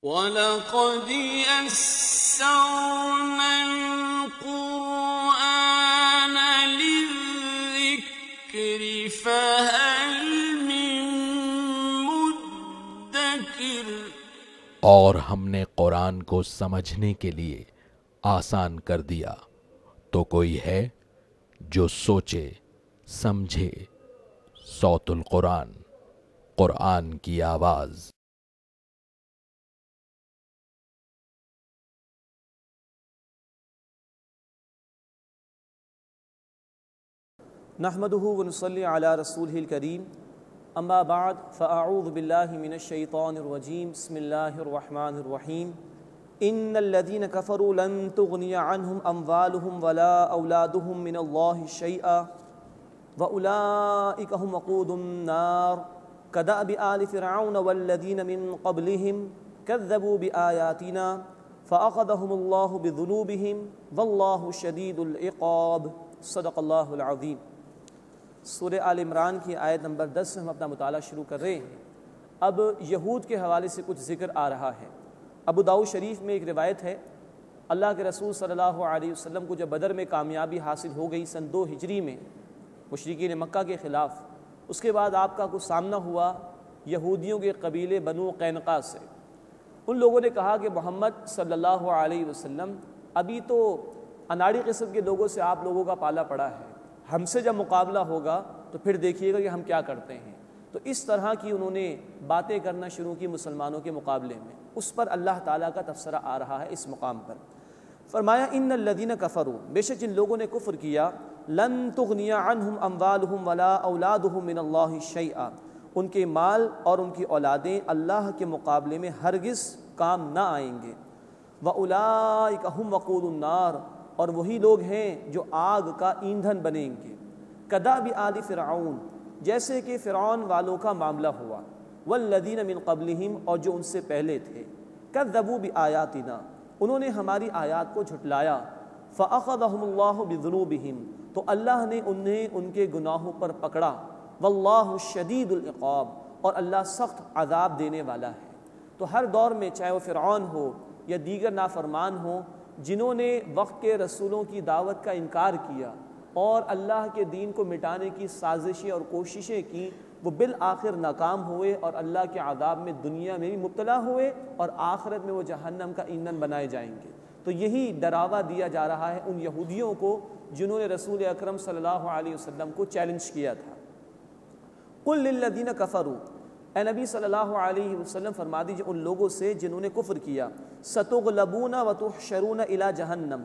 وَلَقَدْ يَسَّرْنَا الْقُرْآنَ لِلذِّكْرِ فَهَلْ مِن مُّدَّكِرٍ۔ اور ہم نے قرآن کو سمجھنے کے لیے آسان کر دیا، تو کوئی ہے جو سوچے سمجھے۔ صوت القرآن، قرآن کی آواز۔ نحمده ونصلي على رسوله الكريم اما بعد فاعوذ بالله من الشيطان الرجيم بسم الله الرحمن الرحيم ان الذين كفروا لن تغني عنهم اموالهم ولا اولادهم من الله شيئا واولئك هم وقود النار كدأب آل فرعون والذين من قبلهم كذبوا بآياتنا فأخذهم الله بذنوبهم والله شديد العقاب صدق اللہ العظیم۔ سورہ آل عمران کی آیت نمبر 10 سے ہم اپنا مطالعہ شروع کر رہے ہیں۔ اب یہود کے حوالے سے کچھ ذکر آ رہا ہے۔ ابو داؤد شریف میں ایک روایت ہے، اللہ کے رسول صلی اللہ علیہ وسلم کو جب بدر میں کامیابی حاصل ہو گئی سن 2 ہجری میں مشرکین مکہ کے خلاف، اس کے بعد آپ کا کچھ سامنا ہوا یہودیوں کے قبیلے بنو قینقاع سے۔ ان لوگوں نے کہا کہ محمد صلی اللہ علیہ وسلم ابھی تو اناڑی قسم کے لوگوں سے آپ لوگوں کا پالا پڑا ہے، ہم سے جب مقابلہ ہوگا تو پھر دیکھیے گا کہ ہم کیا کرتے ہیں۔ تو اس طرح کی انہوں نے باتیں کرنا شروع کی مسلمانوں کے مقابلے میں۔ اس پر اللہ تعالیٰ کا تبصرہ آ رہا ہے اس مقام پر۔ فرمایا ان الذین کفروا، بے شک جن لوگوں نے کفر کیا، لن تغنی عنہم اموالہم ولا اولادہم من اللہ شیئا، ان کے مال اور ان کی اولادیں اللہ کے مقابلے میں ہرگز کام نہ آئیں گے۔ وَأُولَئِكَ هُمْ وَقُودُ النَّارِ، اور وہی لوگ ہیں جو آگ کا ایندھن بنیں گے۔ کدأب آل فرعون، جیسے کہ فرعون والوں کا معاملہ ہوا، والذین من قبلہم، اور جو ان سے پہلے تھے، کذبوا بآیاتنا، انہوں نے ہماری آیات کو جھٹلایا، فأخذہم اللہ بذنوبہم، تو اللہ نے انہیں ان کے گناہوں پر پکڑا، واللہ شدید العقاب، اور اللہ سخت عذاب دینے والا ہے۔ تو ہر دور میں چاہے وہ فرعون ہو یا دیگر نافرمان ہوں، جنہوں نے وقت کے رسولوں کی دعوت کا انکار کیا اور اللہ کے دین کو مٹانے کی سازشیں اور کوششیں کی، وہ بالآخر ناکام ہوئے اور اللہ کے عذاب میں دنیا میں بھی مبتلا ہوئے، اور آخرت میں وہ جہنم کا ایندھن بنائے جائیں گے۔ تو یہی ڈراوا دیا جا رہا ہے ان یہودیوں کو جنہوں نے رسول اکرم صلی اللہ علیہ وسلم کو چیلنج کیا تھا۔ قل للذین کفروا، اے نبی صلی اللہ علیہ وسلم فرما دیجئے ان لوگوں سے جنہوں نے کفر کیا، ستغلبون وتحشرون الی جہنم،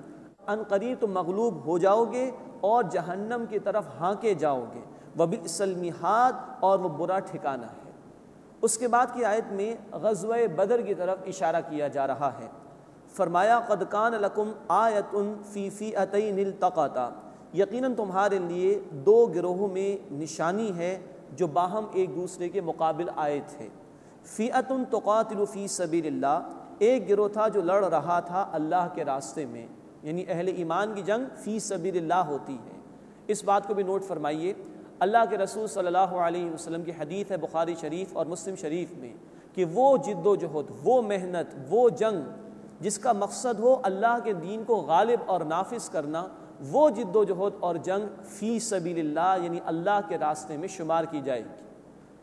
ان قریب تم مغلوب ہو جاؤ گے اور جہنم کی طرف ہانکے جاؤ گے، وبئس المہاد، اور وہ برا ٹھکانہ ہے۔ اس کے بعد کی آیت میں غزوہ بدر کی طرف اشارہ کیا جا رہا ہے۔ فرمایا قد کان لکم آیۃ فی فئتین التقطا، یقیناً تمہارے لیے 2 گروہوں میں نشانی ہے جو باہم ایک دوسرے کے مقابل آئے تھے۔ فئۃ تقاتل فی سبیل اللہ، ایک گروہ تھا جو لڑ رہا تھا اللہ کے راستے میں، یعنی اہل ایمان کی جنگ فی سبیل اللہ ہوتی ہے۔ اس بات کو بھی نوٹ فرمائیے، اللہ کے رسول صلی اللہ علیہ وسلم کی حدیث ہے بخاری شریف اور مسلم شریف میں کہ وہ جد و جہد، وہ محنت، وہ جنگ جس کا مقصد ہو اللہ کے دین کو غالب اور نافذ کرنا، وہ جد و جہد اور جنگ فی سبیل اللہ یعنی اللہ کے راستے میں شمار کی جائے گی۔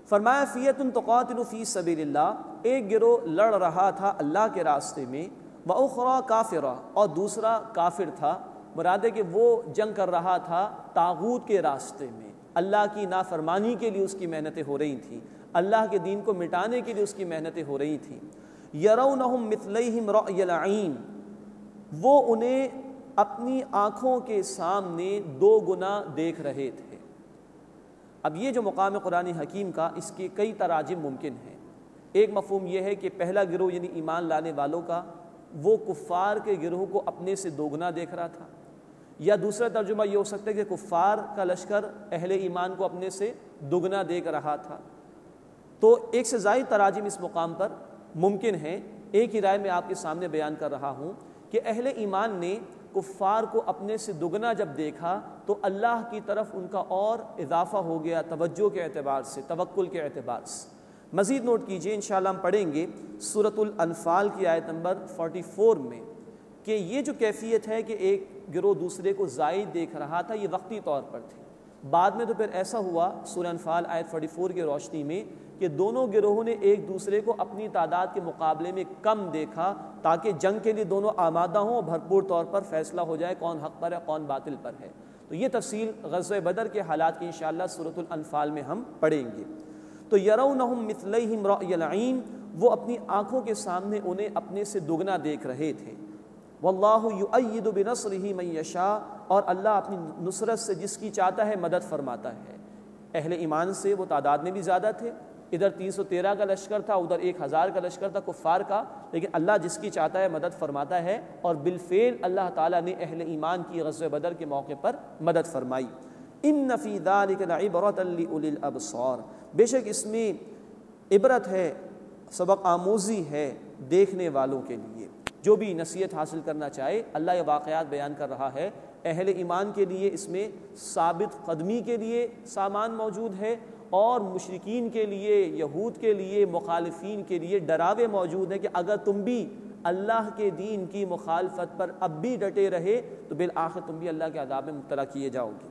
فرمایا فئۃ تقاتل فی سبیل اللہ، ایک گروہ لڑ رہا تھا اللہ کے راستے میں، وأخری کافرہ، اور دوسرا کافر تھا، مراد ہے کہ وہ جنگ کر رہا تھا طاغوت کے راستے میں، اللہ کی نافرمانی کے لیے اس کی محنتیں ہو رہی تھیں، اللہ کے دین کو مٹانے کے لیے اس کی محنتیں ہو رہی تھیں۔ یرونہم مثلیہم رأی العین، وہ انہیں اپنی آنکھوں کے سامنے 2 گنا دیکھ رہے تھے۔ اب یہ جو مقام قرآن حکیم کا، اس کے کئی تراجم ممکن ہیں۔ ایک مفہوم یہ ہے کہ پہلا گروہ یعنی ایمان لانے والوں کا، وہ کفار کے گروہ کو اپنے سے 2 گنا دیکھ رہا تھا، یا دوسرا ترجمہ یہ ہو سکتا ہے کہ کفار کا لشکر اہل ایمان کو اپنے سے 2 گنا دیکھ رہا تھا۔ تو ایک سے زائد تراجم اس مقام پر ممکن ہیں۔ ایک ہی رائے میں آپ کے سامنے بیان کر رہا ہوں کہ اہل ایمان نے کفار کو اپنے سے دگنا جب دیکھا تو اللہ کی طرف ان کا اور اضافہ ہو گیا توجہ کے اعتبار سے، توکل کے اعتبار سے۔ مزید نوٹ کیجئے، انشاءاللہ ہم پڑھیں گے سورۃ الانفال کی آیت نمبر 44 میں کہ یہ جو کیفیت ہے کہ ایک گروہ دوسرے کو زائد دیکھ رہا تھا، یہ وقتی طور پر تھی۔ بعد میں تو پھر ایسا ہوا سورہ انفال آیت 44 کی روشنی میں کہ دونوں گروہوں نے ایک دوسرے کو اپنی تعداد کے مقابلے میں کم دیکھا تاکہ جنگ کے لیے دونوں آمادہ ہوں اور بھرپور طور پر فیصلہ ہو جائے کون حق پر ہے کون باطل پر ہے۔ تو یہ تفصیل غزوہ بدر کے حالات کی انشاءاللہ سورۃ الانفال میں ہم پڑھیں گے۔ تو یرونہم مثلیہم رأی العین، وہ اپنی آنکھوں کے سامنے انہیں اپنے سے دگنا دیکھ رہے تھے۔ واللہ یؤید بنصرہ من یشاء، اور اللہ اپنی نصرت سے جس کی چاہتا ہے مدد فرماتا ہے۔ اہل ایمان سے وہ تعداد میں بھی زیادہ تھے، ادھر 313 کا لشکر تھا، ادھر 1000 کا لشکر تھا کفار کا، لیکن اللہ جس کی چاہتا ہے مدد فرماتا ہے، اور بالفعل اللہ تعالیٰ نے اہل ایمان کی غزوہ بدر کے موقع پر مدد فرمائی۔ ان فی ذلک لعبرۃ لأولی الابصار، بے شک اس میں عبرت ہے، سبق آموزی ہے دیکھنے والوں کے لیے۔ جو بھی نصیحت حاصل کرنا چاہے، اللہ یہ واقعات بیان کر رہا ہے، اہل ایمان کے لیے اس میں ثابت قدمی کے لیے سامان موجود ہے، اور مشرکین کے لیے، یہود کے لیے، مخالفین کے لیے ڈراوے موجود ہیں کہ اگر تم بھی اللہ کے دین کی مخالفت پر اب بھی ڈٹے رہے تو بالآخر تم بھی اللہ کے عذاب میں مبتلا کیے جاؤ گے۔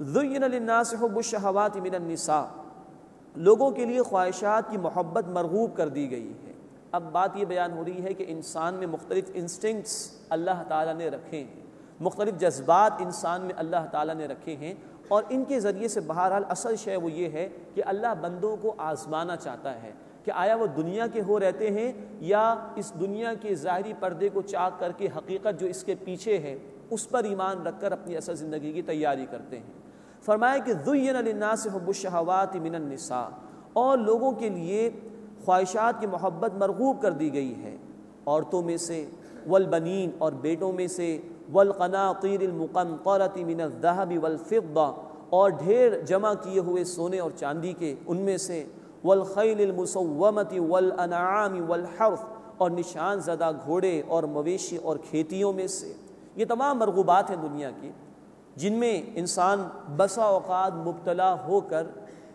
زُيِّنَ لِلنَّاسِ حُبُّ الشَّهَوَاتِ مِنَ النِّسَاءِ، لوگوں کے لیے خواہشات کی محبت مرغوب کر دی گئی ہے۔ اب بات یہ بیان ہو رہی ہے کہ انسان میں مختلف انسٹنکٹس اللہ تعالیٰ نے رکھے ہیں، مختلف جذبات انسان میں اللہ تعالیٰ نے رکھے ہیں، اور ان کے ذریعے سے بہرحال اصل شے وہ یہ ہے کہ اللہ بندوں کو آزمانا چاہتا ہے کہ آیا وہ دنیا کے ہو رہتے ہیں یا اس دنیا کے ظاہری پردے کو چاک کر کے حقیقت جو اس کے پیچھے ہے اس پر ایمان رکھ کر اپنی اصل زندگی کی تیاری کرتے ہیں۔ فرمایا کہ زُيِّنَ لِلنَّاسِ حُبُّ الشَّهَوَاتِ مِنَ النِّسَاءِ، اور لوگوں کے لیے خواہشات کی محبت مرغوب کر دی گئی ہے عورتوں میں سے، والبنین، اور بیٹوں میں سے، والقناطیر المقنطرۃ من الذهب والفضہ، اور ڈھیر جمع کیے ہوئے سونے اور چاندی کے ان میں سے، والخیل المسومۃ والانعام والحرث، اور نشان زدہ گھوڑے اور مویشی اور کھیتیوں میں سے۔ یہ تمام مرغوبات ہیں دنیا کی جن میں انسان بسا اوقات مبتلا ہو کر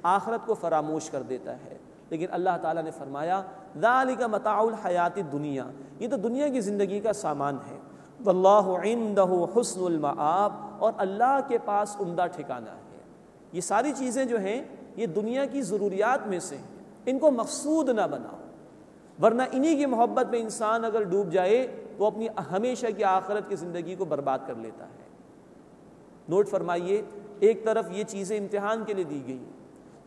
آخرت کو فراموش کر دیتا ہے، لیکن اللہ تعالیٰ نے فرمایا ذالک متاع الحیات الدنیا، یہ تو دنیا کی زندگی کا سامان ہے۔ واللہ عندہ حسن المآب، اور اللہ کے پاس عمدہ ٹھکانہ ہے۔ یہ ساری چیزیں جو ہیں یہ دنیا کی ضروریات میں سے ہیں، ان کو مقصود نہ بناؤ، ورنہ انہی کی محبت میں انسان اگر ڈوب جائے تو اپنی ہمیشہ کی آخرت کی زندگی کو برباد کر لیتا ہے۔ نوٹ فرمائیے، ایک طرف یہ چیزیں امتحان کے لیے دی گئی،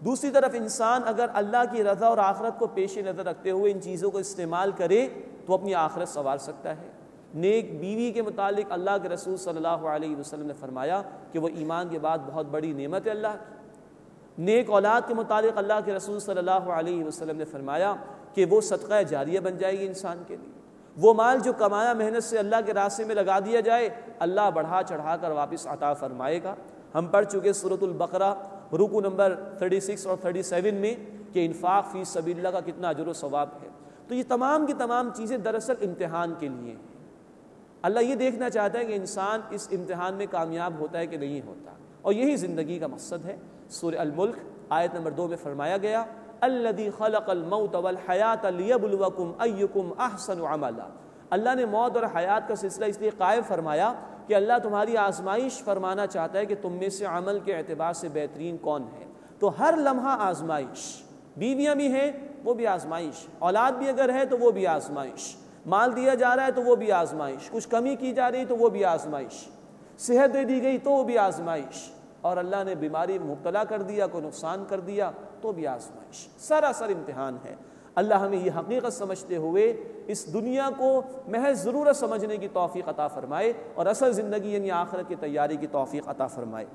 دوسری طرف انسان اگر اللہ کی رضا اور آخرت کو پیش نظر رکھتے ہوئے ان چیزوں کو استعمال کرے تو اپنی آخرت سنوار سکتا ہے۔ نیک بیوی کے متعلق اللہ کے رسول صلی اللہ علیہ وسلم نے فرمایا کہ وہ ایمان کے بعد بہت بڑی نعمت ہے اللہ کی۔ نیک اولاد کے متعلق اللہ کے رسول صلی اللہ علیہ وسلم نے فرمایا کہ وہ صدقہ جاریہ بن جائے گی انسان کے لیے۔ وہ مال جو کمایا محنت سے اللہ کے راستے میں لگا دیا جائے، اللہ بڑھا چڑھا کر واپس عطا فرمائے گا۔ ہم پڑھ چکے سورۃ البقرہ رکوع نمبر 36 اور 37 میں کہ انفاق فی سبیل اللہ کا کتنا اجر و ثواب ہے۔ تو یہ تمام کی تمام چیزیں دراصل امتحان کے لیے ہیں۔ اللہ یہ دیکھنا چاہتا ہے کہ انسان اس امتحان میں کامیاب ہوتا ہے کہ نہیں ہوتا، اور یہی زندگی کا مقصد ہے۔ سورہ الملک آیت نمبر 2 میں فرمایا گیا الذی خلق الموت والحیات لیبلوکم ایکم احسن عملا، اللہ نے موت اور حیات کا سلسلہ اس لیے قائم فرمایا کہ اللہ تمہاری آزمائش فرمانا چاہتا ہے کہ تم میں سے عمل کے اعتبار سے بہترین کون ہے۔ تو ہر لمحہ آزمائش، بیویاں بھی ہیں وہ بھی آزمائش، اولاد بھی اگر ہے تو وہ بھی آزمائش، مال دیا جا رہا ہے تو وہ بھی آزمائش، کچھ کمی کی جا رہی تو وہ بھی آزمائش، صحت دے دی گئی تو وہ بھی آزمائش، اور اللہ نے بیماری میں مبتلا کر دیا، کوئی نقصان کر دیا تو بھی آزمائش، سراسر امتحان ہے۔ اللہ ہمیں یہ حقیقت سمجھتے ہوئے اس دنیا کو محض ضرورت سمجھنے کی توفیق عطا فرمائے، اور اصل زندگی یعنی آخرت کی تیاری کی توفیق عطا فرمائے۔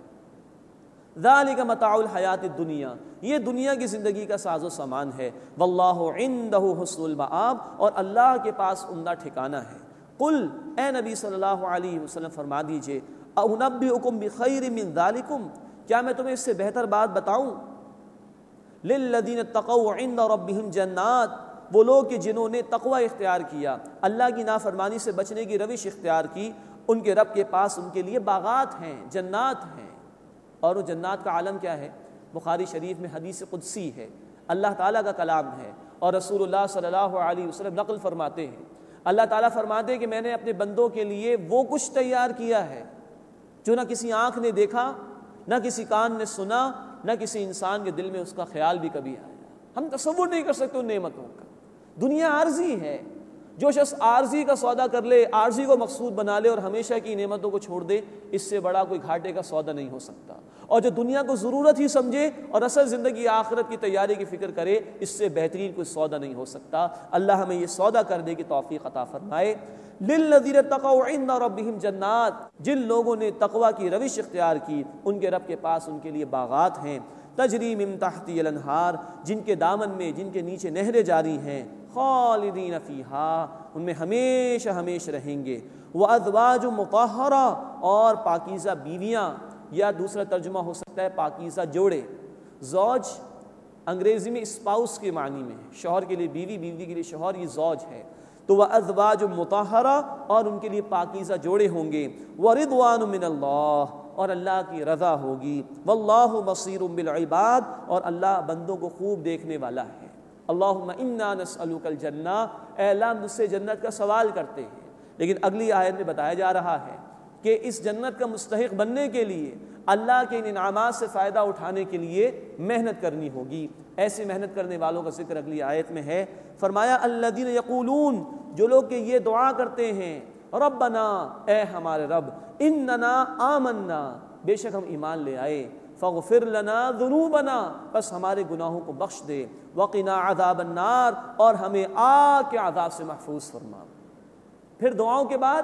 ذالک متاع الحیات الدنیا، یہ دنیا کی زندگی کا ساز و سامان ہے۔ واللہ عندہ حسن المآب، اور اللہ کے پاس عمدہ ٹھکانہ ہے۔ قل، اے نبی صلی اللہ علیہ وسلم فرما دیجئے، اُنبئکم بخیر من ذالکم، کیا میں تمہیں اس سے بہتر بات بتاؤں؟ للذین اتقوا عند ربہم جنات، وہ لوگ کہ جنہوں نے تقوی اختیار کیا، اللہ کی نافرمانی سے بچنے کی روش اختیار کی، ان کے رب کے پاس ان کے لیے باغات ہیں، جنات ہیں۔ اور وہ جنات کا عالم کیا ہے؟ بخاری شریف میں حدیث قدسی ہے، اللہ تعالیٰ کا کلام ہے، اور رسول اللہ صلی اللہ علیہ وسلم نقل فرماتے ہیں، اللہ تعالیٰ فرماتے ہیں کہ میں نے اپنے بندوں کے لیے وہ کچھ تیار کیا ہے جو نہ کسی آنکھ نے دیکھا، نہ کسی کان نے سنا، نہ کسی انسان کے دل میں اس کا خیال بھی کبھی آیا۔ ہم تصور نہیں کر سکتے ان نعمتوں کا۔ دنیا عارضی ہے، جو شخص عارضی کا سودا کر لے، عارضی کو مقصود بنا لے اور ہمیشہ کی نعمتوں کو چھوڑ دے، اس سے بڑا کوئی گھاٹے کا سودا نہیں ہو سکتا۔ اور جو دنیا کو ضرورت ہی سمجھے اور اصل زندگی آخرت کی تیاری کی فکر کرے، اس سے بہترین کوئی سودا نہیں ہو سکتا۔ اللہ ہمیں یہ سودا کرنے کی توفیق عطا فرمائے۔ للذین اتقوا عند ربہم جنات، جن لوگوں نے تقوی کی روش اختیار کی، ان کے رب کے پاس ان کے لیے باغات ہیں، تجری من تحتی الانہار، جن کے دامن میں، جن کے نیچے نہریں جاری ہیں، خالدین فیہا، ان میں ہمیشہ ہمیشہ رہیں گے، وازواج مطہرہ، اور پاکیزہ بیویاں، یا دوسرا ترجمہ ہو سکتا ہے پاکیزہ جوڑے۔ زوج انگریزی میں اسپاؤس کے معنی میں ہے، شوہر کے لیے بیوی، بیوی کے لیے شوہر، یہ زوج ہے۔ تو وازواج مطہرہ، اور ان کے لیے پاکیزہ جوڑے ہوں گے، ورضوان من اللہ، اور اللہ کی رضا ہوگی، واللہ بصیر بالعباد، اور اللہ بندوں کو خوب دیکھنے والا ہے۔ اللہم انا نسألک الجنہ، اے اللہ مجھ سے جنت کا سوال کرتے ہیں، لیکن اگلی آیت میں بتایا جا رہا ہے کہ اس جنت کا مستحق بننے کے لیے، اللہ کے ان انعامات سے فائدہ اٹھانے کے لیے محنت کرنی ہوگی۔ ایسے محنت کرنے والوں کا ذکر اگلی آیت میں ہے۔ فرمایا الذین یقولون، جو لوگ کہ یہ دعا کرتے ہیں، ربنا، اے ہمارے رب، اننا آمنا، بے شک ہم ایمان لے آئے، فاغفر لنا ذنوبنا، بس ہمارے گناہوں کو بخش دے، وقنا عذاب النار، اور ہمیں آگ کے عذاب سے محفوظ فرما۔ پھر دعاؤں کے بعد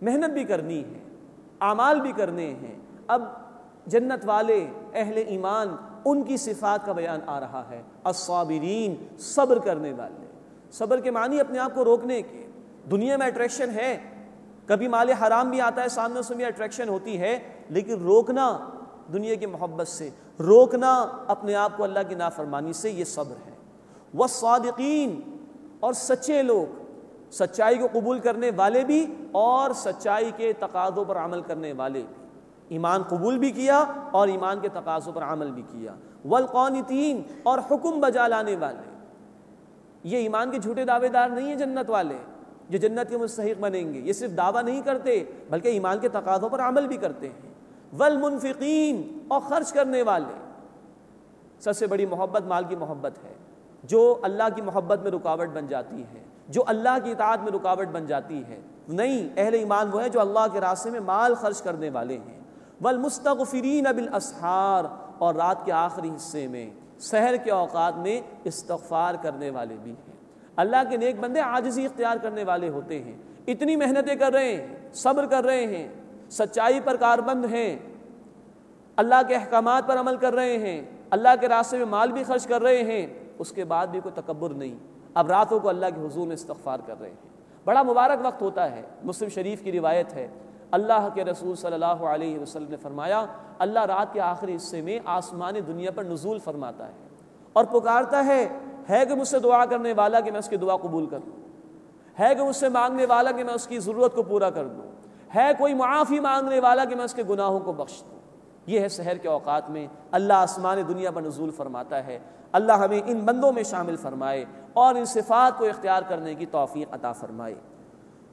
محنت بھی کرنی ہے، اعمال بھی کرنے ہیں۔ اب جنت والے اہل ایمان، ان کی صفات کا بیان آ رہا ہے۔ الصابرین، صبر کرنے والے۔ صبر کے معنی اپنے آپ کو روکنے کے۔ دنیا میں اٹریکشن ہے، کبھی مال حرام بھی آتا ہے سامنے، اس میں بھی اٹریکشن ہوتی ہے، لیکن روکنا دنیا کی محبت سے، روکنا اپنے آپ کو اللہ کی نافرمانی سے، یہ صبر ہے۔ والصادقین، اور سچے لوگ، سچائی کو قبول کرنے والے بھی اور سچائی کے تقاضوں پر عمل کرنے والے بھی، ایمان قبول بھی کیا اور ایمان کے تقاضوں پر عمل بھی کیا۔ والقانتین، اور حکم بجا لانے والے۔ یہ ایمان کے جھوٹے دعوے دار نہیں ہیں جنت والے جو جنت کے مستحق بنیں گے، یہ صرف دعویٰ نہیں کرتے بلکہ ایمان کے تقاضوں پر عمل بھی کرتے ہیں۔ والمنفقین، اور خرچ کرنے والے۔ سب سے بڑی محبت مال کی محبت ہے، جو اللہ کی محبت میں رکاوٹ بن جاتی ہے، جو اللہ کی اطاعت میں رکاوٹ بن جاتی ہے۔ نہیں، اہل ایمان وہ ہے جو اللہ کے راستے میں مال خرچ کرنے والے ہیں۔ والمستغفرین بالاسحار، اور رات کے آخری حصے میں، سحر کے اوقات میں استغفار کرنے والے بھی ہیں۔ اللہ کے نیک بندے عاجزی اختیار کرنے والے ہوتے ہیں، اتنی محنتیں کر رہے ہیں، صبر کر رہے ہیں، سچائی پر کاربند ہیں، اللہ کے احکامات پر عمل کر رہے ہیں، اللہ کے راستے میں مال بھی خرچ کر رہے ہیں، اس کے بعد بھی کوئی تکبر نہیں، اب راتوں کو اللہ کے حضور میں استغفار کر رہے ہیں۔ بڑا مبارک وقت ہوتا ہے۔ مسلم شریف کی روایت ہے، اللہ کے رسول صلی اللہ علیہ وسلم نے فرمایا، اللہ رات کے آخری حصے میں آسمان دنیا پر نزول فرماتا ہے اور پکارتا ہے کہ مجھ سے دعا کرنے والا کہ میں اس کی دعا قبول کر لوں، ہے کہ مجھ سے مانگنے والا کہ میں اس کی ضرورت کو پورا کر دوں، ہے کوئی معافی مانگنے والا کہ میں اس کے گناہوں کو بخش دوں۔ یہ ہے سحر کے اوقات میں اللہ آسمان دنیا پر نزول فرماتا ہے۔ اللہ ہمیں ان بندوں میں شامل فرمائے اور ان صفات کو اختیار کرنے کی توفیق عطا فرمائے۔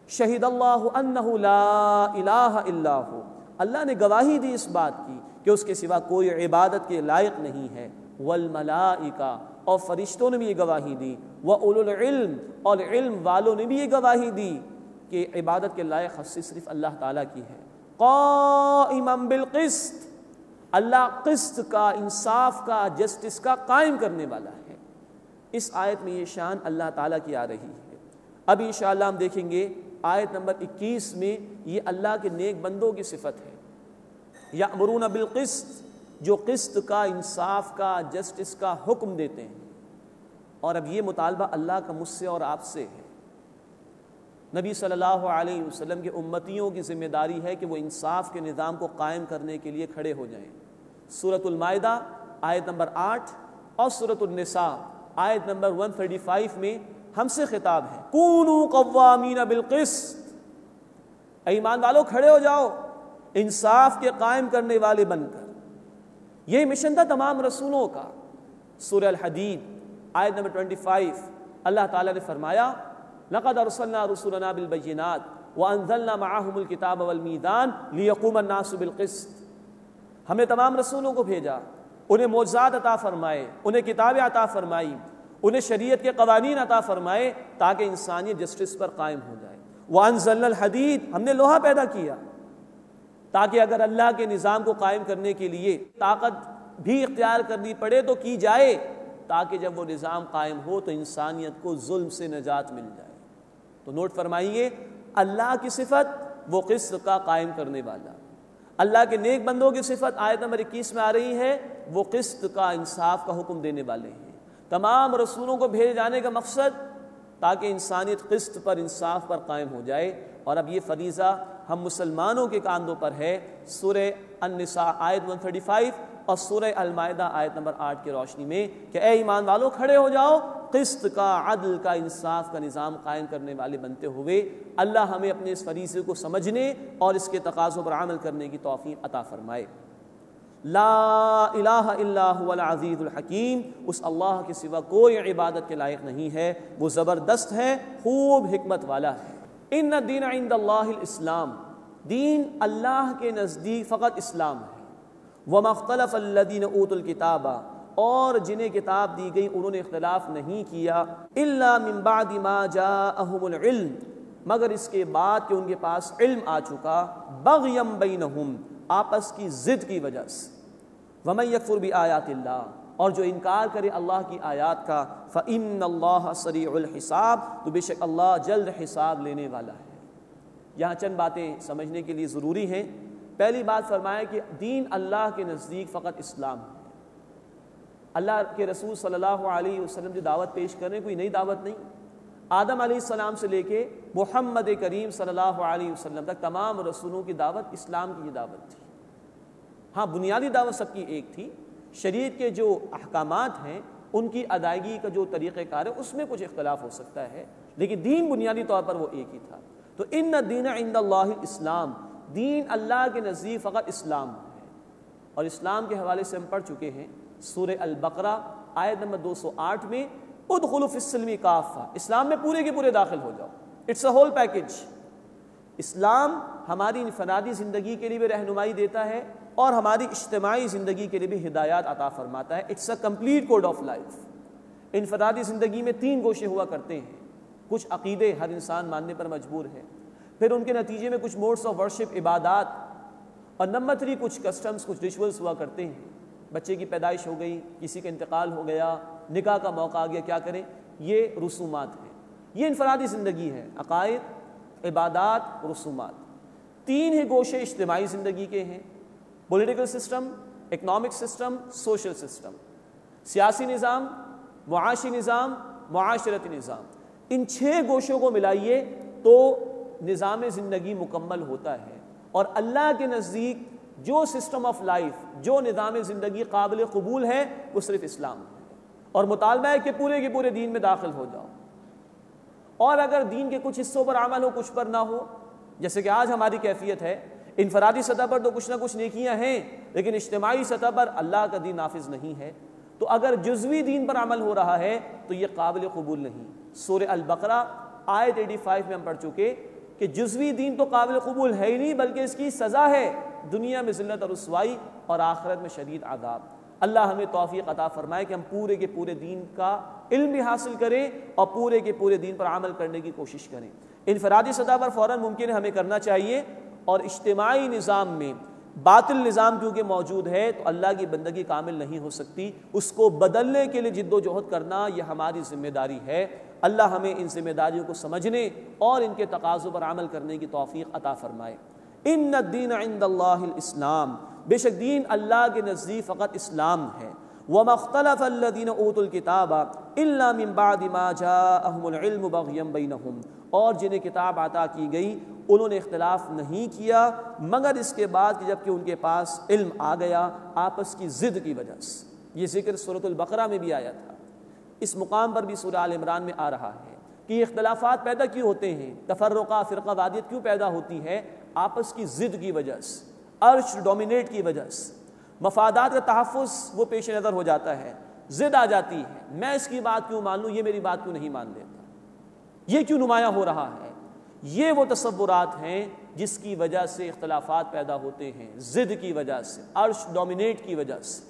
شہید اللہ انہ لا الہ الا ہو، اللہ نے گواہی دی اس بات کی کہ اس کے سوا کوئی عبادت کے لائق نہیں ہے۔ والملائکہ، اور فرشتوں نے بھی یہ گواہی دی، وَأُولُو الْعِلْمِ، اور علم والوں نے بھی یہ گواہی دی کہ عبادت کے لائق ہستی صرف اللہ تعالیٰ کی ہے۔ قائماً بالقسط، اللہ قسط کا، انصاف کا، جسٹس کا قائم کرنے والا ہے۔ اس آیت میں یہ شان اللہ تعالیٰ کی آ رہی ہے۔ اب انشاءاللہ ہم دیکھیں گے آیت نمبر 21 میں یہ اللہ کے نیک بندوں کی صفت ہے، یأمرون بالقسط، جو قسط کا، انصاف کا، جسٹس کا حکم دیتے ہیں۔ اور اب یہ مطالبہ اللہ کا مجھ سے اور آپ سے ہے۔ نبی صلی اللہ علیہ وسلم کے امتیوں کی ذمہ داری ہے کہ وہ انصاف کے نظام کو قائم کرنے کے لیے کھڑے ہو جائیں۔ سورۃ المائدہ آیت نمبر 8 اور سورۃ النساء آیت نمبر 135 میں ہم سے خطاب ہے، کونوا قوامین بالقسط، اے ایمان والو کھڑے ہو جاؤ انصاف کے قائم کرنے والے بن کر۔ یہ مشن تھا تمام رسولوں کا، سورہ الحدید آیت نمبر 25 اللہ تعالیٰ نے فرمایا لقد ارسلنا رسلنا بالبینات وانزلنا معهم الکتاب والمیزان لیقوم الناس بالقسط، ہم نے تمام رسولوں کو بھیجا، انہیں معجزات عطا فرمائے، انہیں کتابیں عطا فرمائی، انہیں شریعت کے قوانین عطا فرمائے تاکہ انسانیت جسٹس پر قائم ہو جائے۔ وانزلنا الحدید، ہم نے لوہا پیدا کیا تاکہ اگر اللہ کے نظام کو قائم کرنے کے لیے طاقت بھی اختیار کرنی پڑے تو کی جائے، تاکہ جب وہ نظام قائم ہو تو انسانیت کو ظلم سے نجات مل جائے۔ تو نوٹ فرمائیے، اللہ کی صفت وہ قسط کا قائم کرنے والا، اللہ کے نیک بندوں کی صفت آیت نمبر 21 میں آ رہی ہے، وہ قسط کا انصاف کا حکم دینے والے ہیں۔ تمام رسولوں کو بھیجے جانے کا مقصد تاکہ انسانیت قسط پر، انصاف پر قائم ہو جائے، اور اب یہ فریضہ ہم مسلمانوں کے کاندھوں پر ہے۔ سورہ النساء آیت 135 اور سورہ المائدہ آیت نمبر 8 کی روشنی میں کہ اے ایمان والو کھڑے ہو جاؤ، قسط کا، عدل کا، انصاف کا نظام قائم کرنے والے بنتے ہوئے اللہ ہمیں اپنے اس فریضے کو سمجھنے اور اس کے تقاضوں پر عمل کرنے کی توفیق عطا فرمائے۔ لا الہ الا هو العزیز الحکیم، اس اللہ کے سوا کوئی عبادت کے لائق نہیں ہے، وہ زبردست ہے، خوب حکمت والا ہے۔ ان الدین عند اللہ الاسلام، دین اللہ کے نزدیک فقط اسلام ہے۔ وما اختلف الذین اوتوا الکتاب، اور جنہیں کتاب دی گئی انہوں نے اختلاف نہیں کیا، الا من بعد ما جاءہم العلم، مگر اس کے بعد کہ ان کے پاس علم آ چکا، بغیا بینہم، آپس کی ضد کی وجہ سے۔ ومن یکفر بآیات اللہ، اور جو انکار کرے اللہ کی آیات کا، فإن اللہ سریع الحساب، تو بے شک اللہ جلد حساب لینے والا ہے۔ یہاں چند باتیں سمجھنے کے لیے ضروری ہیں۔ پہلی بات فرمایا کہ دین اللہ کے نزدیک فقط اسلام ہے۔ اللہ کے رسول صلی اللہ علیہ وسلم جو دعوت پیش کر رہے ہیں کوئی نئی دعوت نہیں، آدم علیہ السلام سے لے کے محمد کریم صلی اللہ علیہ وسلم تک تمام رسولوں کی دعوت اسلام کی یہ دعوت تھی۔ ہاں بنیادی دعوت سب کی ایک تھی، شریعت کے جو احکامات ہیں ان کی ادائیگی کا جو طریقہ کار ہے اس میں کچھ اختلاف ہو سکتا ہے، لیکن دین بنیادی طور پر وہ ایک ہی تھا۔ تو ان الدین عند اللہ الاسلام، دین اللہ کے نزدیک فقط اسلام ہے، اور اسلام کے حوالے سے ہم پڑھ چکے ہیں سورہ البقرہ آیت نمبر 208 میں، ادخلوا فی السلم کافہ، اسلام میں پورے کے پورے داخل ہو جاؤ، اٹس اے ہول پیکج۔ اسلام ہماری انفرادی زندگی کے لیے بھی رہنمائی دیتا ہے اور ہماری اجتماعی زندگی کے لیے بھی ہدایات عطا فرماتا ہے۔ It's a complete code of life. انفرادی زندگی میں 3 گوشے ہوا کرتے ہیں، کچھ عقیدے ہر انسان ماننے پر مجبور ہے، پھر ان کے نتیجے میں کچھ موڈس آف ورشپ، عبادات، اور نمبر 3 کچھ کسٹمز، کچھ ریچولز ہوا کرتے ہیں۔ بچے کی پیدائش ہو گئی، کسی کا انتقال ہو گیا، نکاح کا موقع آ گیا، کیا کریں؟ یہ رسومات ہیں، یہ انفرادی زندگی ہے، عقائد، عبادات، رسومات۔ 3 ہی گوشے اجتماعی زندگی کے ہیں، political system, economic system, social system, سیاسی نظام، معاشی نظام، معاشرتی نظام۔ ان 6 گوشوں کو ملائیے تو نظام زندگی مکمل ہوتا ہے، اور اللہ کے نزدیک جو سسٹم آف لائف، جو نظام زندگی قابل قبول ہے وہ صرف اسلام ہے، اور مطالبہ ہے کہ پورے کے پورے دین میں داخل ہو جاؤ، اور اگر دین کے کچھ حصوں پر عمل ہو کچھ پر نہ ہو، جیسے کہ آج ہماری کیفیت ہے، انفرادی سطح پر تو کچھ نہ کچھ نیکیاں ہیں لیکن اجتماعی سطح پر اللہ کا دین نافذ نہیں ہے، تو اگر جزوی دین پر عمل ہو رہا ہے تو یہ قابل قبول نہیں۔ سورہ البقرہ آیت 85 میں ہم پڑھ چکے کہ جزوی دین تو قابل قبول ہے ہی نہیں، بلکہ اس کی سزا ہے دنیا میں ذلت اور رسوائی، اور آخرت میں شدید عذاب۔ اللہ ہمیں توفیق عطا فرمائے کہ ہم پورے کے پورے دین کا علم بھی حاصل کریں اور پورے کے پورے دین پر عمل کرنے کی کوشش کریں۔ انفرادی سطح پر فوراً ممکن ہے ہمیں کرنا چاہیے، اور اجتماعی نظام میں باطل نظام کیونکہ موجود ہے تو اللہ کی بندگی کامل نہیں ہو سکتی، اس کو بدلنے کے لیے جد و جہد کرنا یہ ہماری ذمہ داری ہے۔ اللہ ہمیں ان ذمہ داریوں کو سمجھنے اور ان کے تقاضوں پر عمل کرنے کی توفیق عطا فرمائے۔ ان الدین عند اللہ الاسلام، بے شک دین اللہ کے نزدیک فقط اسلام ہے۔ وما اختلف الذین اوتوا الکتاب الا من بعد ما جاءہم العلم بغیا بینہم، اور جنہیں کتاب عطا کی گئی انہوں نے اختلاف نہیں کیا مگر اس کے بعد کہ جب کہ ان کے پاس علم آ گیا آپس کی ضد کی وجہ سے۔ یہ ذکر سورۃ البقرہ میں بھی آیا تھا، اس مقام پر بھی سورہ آل عمران میں آ رہا ہے کہ یہ اختلافات پیدا کیوں ہوتے ہیں، تفرقہ، فرقہ وادیت کیوں پیدا ہوتی ہے؟ آپس کی ضد کی وجہ سے، عرش ڈومینیٹ کی وجہ سے، مفادات کا تحفظ وہ پیش نظر ہو جاتا ہے، ضد آ جاتی ہے، میں اس کی بات کیوں مان لوں، یہ میری بات کیوں نہیں مان لیتا، یہ کیوں نمایاں ہو رہا ہے۔ یہ وہ تصورات ہیں جس کی وجہ سے اختلافات پیدا ہوتے ہیں، ضد کی وجہ سے، عرش ڈومینیٹ کی وجہ سے۔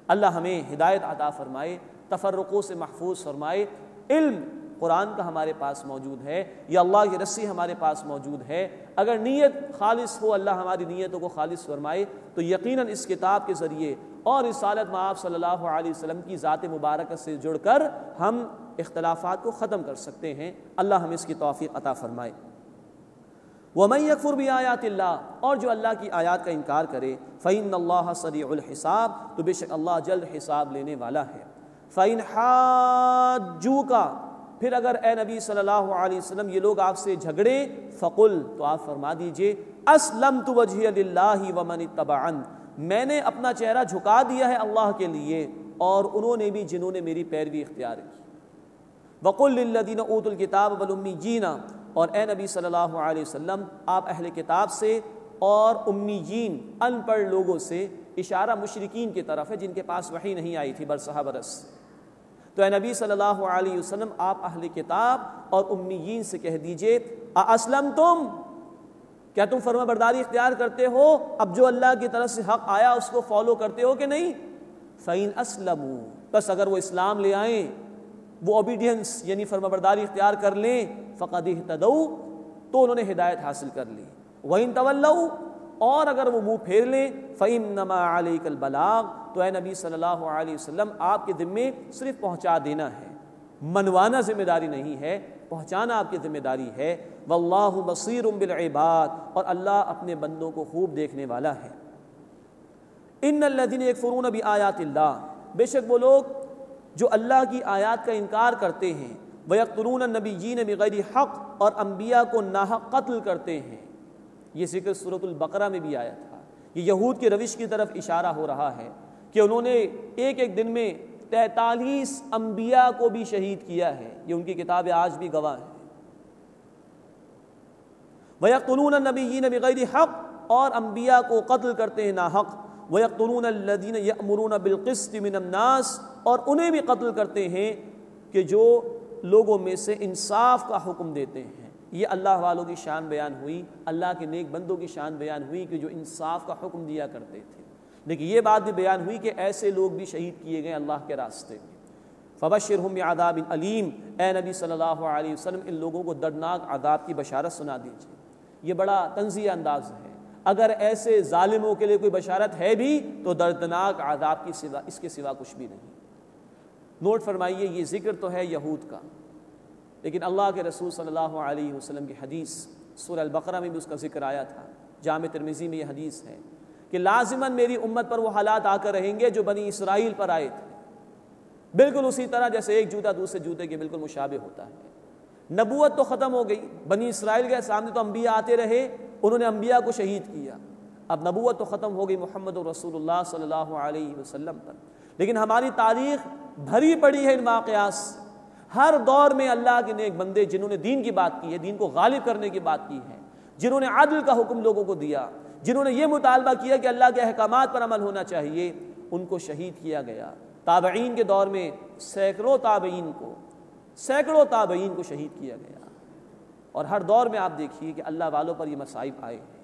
اللہ ہمیں ہدایت عطا فرمائے، تفرقوں سے محفوظ فرمائے۔ علم قرآن کا ہمارے پاس موجود ہے، یا اللہ کی رسی ہمارے پاس موجود ہے، اگر نیت خالص ہو، اللہ ہماری نیتوں کو خالص فرمائے، تو یقیناً اس کتاب کے ذریعے اور رسالت مآب صلی اللہ علیہ وسلم کی ذات مبارکہ سے جڑ کر ہم اختلافات کو ختم کر سکتے ہیں۔ اللہ ہمیں اس کی توفیق عطا فرمائے۔ وَمَن يَكْفُرْ بِآيَاتِ اللَّهِ، اور جو اللہ کی آیات کا انکار کرے، فَإِنَّ اللَّهَ سَرِيعُ الْحِسَابِ، تو بے شک اللہ جلد حساب لینے والا ہے۔ فَإِنْ حَاجُّوكَ، پھر اگر اے نبی صلی اللہ علیہ وسلم یہ لوگ آپ سے جھگڑے، فَقُلْ، تو آپ فرما دیجئے، أَسْلَمْتُ وَجْهِيَ لِلَّهِ وَمَنِ اتَّبَعَنِ، میں نے اپنا چہرہ جھکا دیا ہے اللہ کے لیے اور انہوں نے بھی جنہوں نے میری پیروی اختیار کی۔ وَقُلْ لِلَّذِينَ أُوتُوا الْكِتَابَ وَالْأُمِّيِّينَ، اور اے نبی صلی اللہ علیہ وسلم آپ اہل کتاب سے اور امیین ان پڑھ لوگوں سے، اشارہ مشرکین کی طرف ہے جن کے پاس وحی نہیں آئی تھی برسہ برس، تو اے نبی صلی اللہ علیہ وسلم آپ اہل کتاب اور امیین سے کہہ دیجئے، اَأَسْلَمْتُمْ، کیا تم فرما برداری اختیار کرتے ہو، اب جو اللہ کی طرف سے حق آیا اس کو فالو کرتے ہو کہ نہیں؟ فَإِنْ أَسْلَمُوا، بس اگر وہ اسلام لے آئیں، وہ اوبیڈینس یعنی فرما برداری اختیار کر لیں، فَقَدْ اهْتَدَوْا، تو انہوں نے ہدایت حاصل کر لی۔ وَإِنْ تَوَلَّوْا، اور اگر وہ منہ پھیر لیں، فَإِنَّمَا عَلَيْكَ الْبَلَاغُ، تو اے نبی صلی اللہ علیہ وسلم آپ کے ذمے صرف پہنچا دینا ہے، منوانا ذمہ داری نہیں ہے، پہنچانا آپ کی ذمہ داری ہے۔ وَاللَّهُ بَصِيرٌ بِالْعِبَادِ، اور اللہ اپنے بندوں کو خوب دیکھنے والا ہے۔ إِنَّ الَّذِينَ يَكْفُرُونَ بِآيَاتِ اللَّهِ، بے شک وہ لوگ جو اللہ کی آیات کا انکار کرتے ہیں، وَيَقْتُلُونَ النَّبِيِّينَ بِغَيْرِ حَقٍّ، اور انبیاء کو ناحق قتل کرتے ہیں، یہ ذکر سورۃ البقرہ میں بھی آیا تھا۔ یہ یہود کے روش کی طرف اشارہ ہو رہا ہے کہ انہوں نے ایک ایک دن میں 43 انبیاء کو بھی شہید کیا ہے، یہ ان کی کتاب آج بھی گواہ ہے۔ وَيَقْتُلُونَ النَّبِيِّينَ بِغَيْرِ حَقٍّ، اور انبیاء کو قتل کرتے ہیں ناحق۔ وَيَقْتُلُونَ الَّذِينَ يَأْمُرُونَ بِالْقِسْطِ مِنَ النَّاسِ، اور انہیں بھی قتل کرتے ہیں کہ جو لوگوں میں سے انصاف کا حکم دیتے ہیں۔ یہ اللہ والوں کی شان بیان ہوئی، اللہ کے نیک بندوں کی شان بیان ہوئی کہ جو انصاف کا حکم دیا کرتے تھے، لیکن یہ بات بھی بیان ہوئی کہ ایسے لوگ بھی شہید کیے گئے اللہ کے راستے میں۔ فَبَشِّرْهُم بِعَذَابٍ أَلِيمٍ، اے نبی صلی اللہ علیہ وسلم ان لوگوں کو دردناک عذاب کی بشارت سنا دیجیے۔ یہ بڑا طنزیہ انداز ہے، اگر ایسے ظالموں کے لیے کوئی بشارت ہے بھی تو دردناک عذاب کی سوا، اس کے سوا کچھ بھی نہیں۔ نوٹ فرمائیے، یہ ذکر تو ہے یہود کا، لیکن اللہ کے رسول صلی اللہ علیہ وسلم کی حدیث سورہ البقرہ میں بھی اس کا ذکر آیا تھا۔ جامع ترمذی میں یہ حدیث ہے کہ لازماً میری امت پر وہ حالات آ کر رہیں گے جو بنی اسرائیل پر آئے تھے، بالکل اسی طرح جیسے ایک جوتا دوسرے جوتے کے بالکل مشابہ ہوتا ہے۔ نبوت تو ختم ہو گئی، بنی اسرائیل کے سامنے تو انبیاء آتے رہے، انہوں نے انبیاء کو شہید کیا، اب نبوت تو ختم ہو گئی محمد رسول اللہ صلی اللہ علیہ وسلم پر، لیکن ہماری تاریخ بھری پڑی ہے ان واقعات سے۔ ہر دور میں اللہ کے نیک بندے جنہوں نے دین کی بات کی ہے، دین کو غالب کرنے کی بات کی ہے، جنہوں نے عدل کا حکم لوگوں کو دیا، جنہوں نے یہ مطالبہ کیا کہ اللہ کے احکامات پر عمل ہونا چاہیے، ان کو شہید کیا گیا۔ تابعین کے دور میں سینکڑوں تابعین کو شہید کیا گیا، اور ہر دور میں آپ دیکھیے کہ اللہ والوں پر یہ مصائب آئے ہیں۔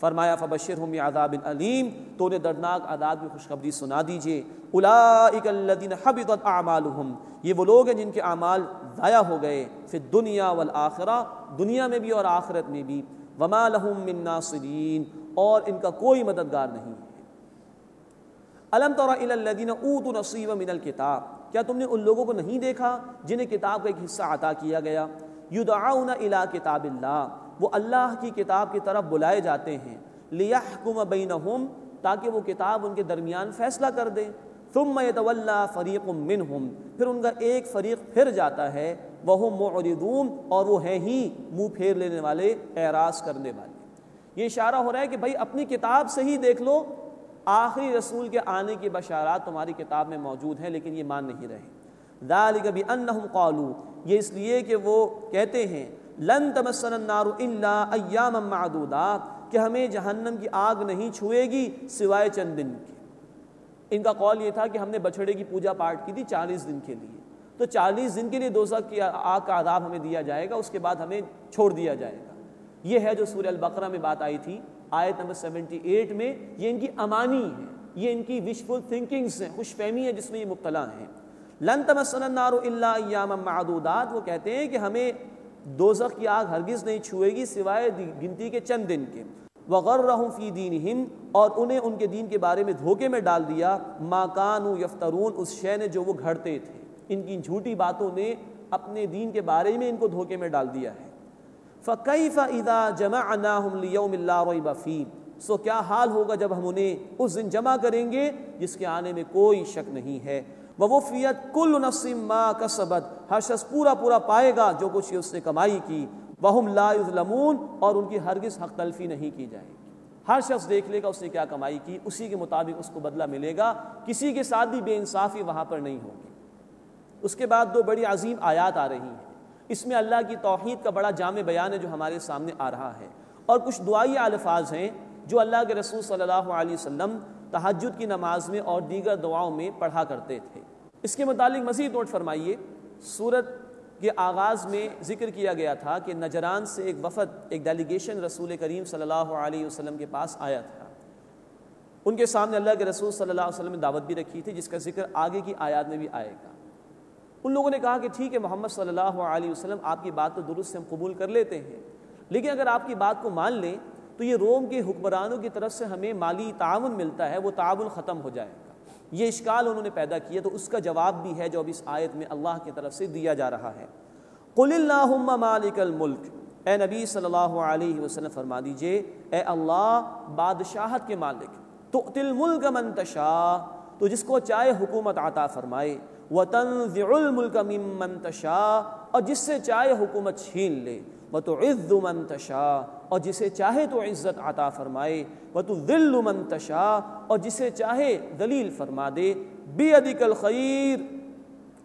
فرمایا فبشرہم بعذاب علیم، تو انہیں دردناک عذاب کی خوشخبری سنا دیجئے۔ اولئک الذین حبطت اعمالہم، یہ وہ لوگ ہیں جن کے اعمال ضائع ہو گئے، فی الدنیا والآخرہ، دنیا میں بھی اور آخرت میں بھی، وما لہم من ناصرین، اور ان کا کوئی مددگار نہیں ہے۔ الم تر الی الذین اوتوا نصیبا من الکتاب، کیا تم نے ان لوگوں کو نہیں دیکھا جنہیں کتاب کا ایک حصہ عطا کیا گیا؟ یدعون الی کتاب اللہ، وہ اللہ کی کتاب کی طرف بلائے جاتے ہیں، لیحکم بینہم، تاکہ وہ کتاب ان کے درمیان فیصلہ کر دے۔ ثم یتولی فریق منہم، پھر ان کا ایک فریق پھر جاتا ہے، وہم معرضون، اور وہ ہیں ہی منہ پھیر لینے والے، اعراض کرنے والے۔ یہ اشارہ ہو رہا ہے کہ بھائی اپنی کتاب سے ہی دیکھ لو، آخری رسول کے آنے کی بشارات تمہاری کتاب میں موجود ہیں، لیکن یہ مان نہیں رہے۔ ذالک بانہم قالوا، یہ اس لیے کہ وہ کہتے ہیں، لن تمسنا النار الا ایاما معدودات، کہ ہمیں جہنم کی آگ نہیں چھوئے گی سوائے چند دن کے۔ ان کا قول یہ تھا کہ ہم نے بچھڑے کی پوجا پاٹ کی تھی 40 دن کے لیے، تو 40 دن کے لیے دوزخ کی آگ کا عذاب ہمیں دیا جائے گا، اس کے بعد ہمیں چھوڑ دیا جائے گا۔ یہ ہے جو سورہ البقرہ میں بات آئی تھی آیت نمبر 78 میں۔ یہ ان کی امانی ہے، یہ ان کی وشفل تھنکنگز ہیں، خوش فہمی ہے جس میں یہ مبتلا ہیں۔ لن تمسنا النار الا ایاما معدودات، وہ کہتے ہیں کہ ہمیں دوزخ کی آگ ہرگز نہیں چھوئے گی سوائے گنتی کے چند دن کے۔ وغرہم فی دینہم، اور انہیں ان کے دین کے بارے میں دھوکے میں ڈال دیا، ما کانوا یفترون، اس شے نے جو وہ گھڑتے تھے، ان کی جھوٹی باتوں نے اپنے دین کے بارے میں ان کو دھوکے میں ڈال دیا ہے۔ فَكَيْفَ إِذَا جَمَعْنَاهُمْ لِيَوْمٍ لَا رَيْبَ فِيهِ، سو کیا حال ہوگا جب ہم انہیں اس دن جمع کریں گے جس کے آنے میں کوئی شک نہیں ہے۔ وَوُفِّيَتْ كُلُّ نَفْسٍ مَا كَسَبَتْ، ہر شخص پورا پورا پائے گا جو کچھ اس نے کمائی کی۔ وَهُمْ لَا يُظْلَمُونَ، اور ان کی ہرگز حق تلفی نہیں کی جائے گی۔ ہر شخص دیکھ لے گا اس نے کیا کمائی کی، اسی کے مطابق اس کو بدلہ ملے گا، کسی کے ساتھ بھی بے انصافی وہاں پر نہیں ہوگی۔ اس کے بعد 2 بڑی عظیم آیات آ رہی ہیں، اس میں اللہ کی توحید کا بڑا جامع بیان ہے جو ہمارے سامنے آ رہا ہے، اور کچھ دعائی الفاظ ہیں جو اللہ کے رسول صلی اللہ علیہ وسلم تہجد کی نماز میں اور دیگر دعاؤں میں پڑھا کرتے تھے۔ اس کے متعلق مزید نوٹ فرمائیے، سورت کے آغاز میں ذکر کیا گیا تھا کہ نجران سے ایک وفد، ایک ڈیلیگیشن رسول کریم صلی اللہ علیہ وسلم کے پاس آیا تھا۔ ان کے سامنے اللہ کے رسول صلی اللہ علیہ وسلم نے دعوت بھی رکھی تھی، جس کا ذکر آگے کی آیات میں بھی آئے گا۔ ان لوگوں نے کہا کہ ٹھیک ہے محمد صلی اللہ علیہ وسلم آپ کی بات تو درست سے ہم قبول کر لیتے ہیں، لیکن اگر آپ کی بات کو مان لیں تو یہ روم کے حکمرانوں کی طرف سے ہمیں مالی تعاون ملتا ہے، وہ تعاون ختم ہو جائے گا۔ یہ اشکال انہوں نے پیدا کیا، تو اس کا جواب بھی ہے جو اب اس آیت میں اللہ کی طرف سے دیا جا رہا ہے۔ قل اللہم مالک الملک، اے نبی صلی اللہ علیہ وسلم فرما دیجئے اے اللہ بادشاہت کے مالک، تؤتی الملک من تشاء، تو جس کو چاہے حکومت عطا فرمائے، وَتَنزِعُ الْمُلْكَ مِمَّن تَشَاءُ، اور جس سے چاہے حکومت چھین لے، وَتُعِزُّ مَن تَشَاءُ، اور جسے چاہے تو عزت عطا فرمائے، وَتُذِلُّ مَن تَشَاءُ، اور جسے چاہے ذلیل فرما دے۔ بِيَدِكَ الْخَيْرُ،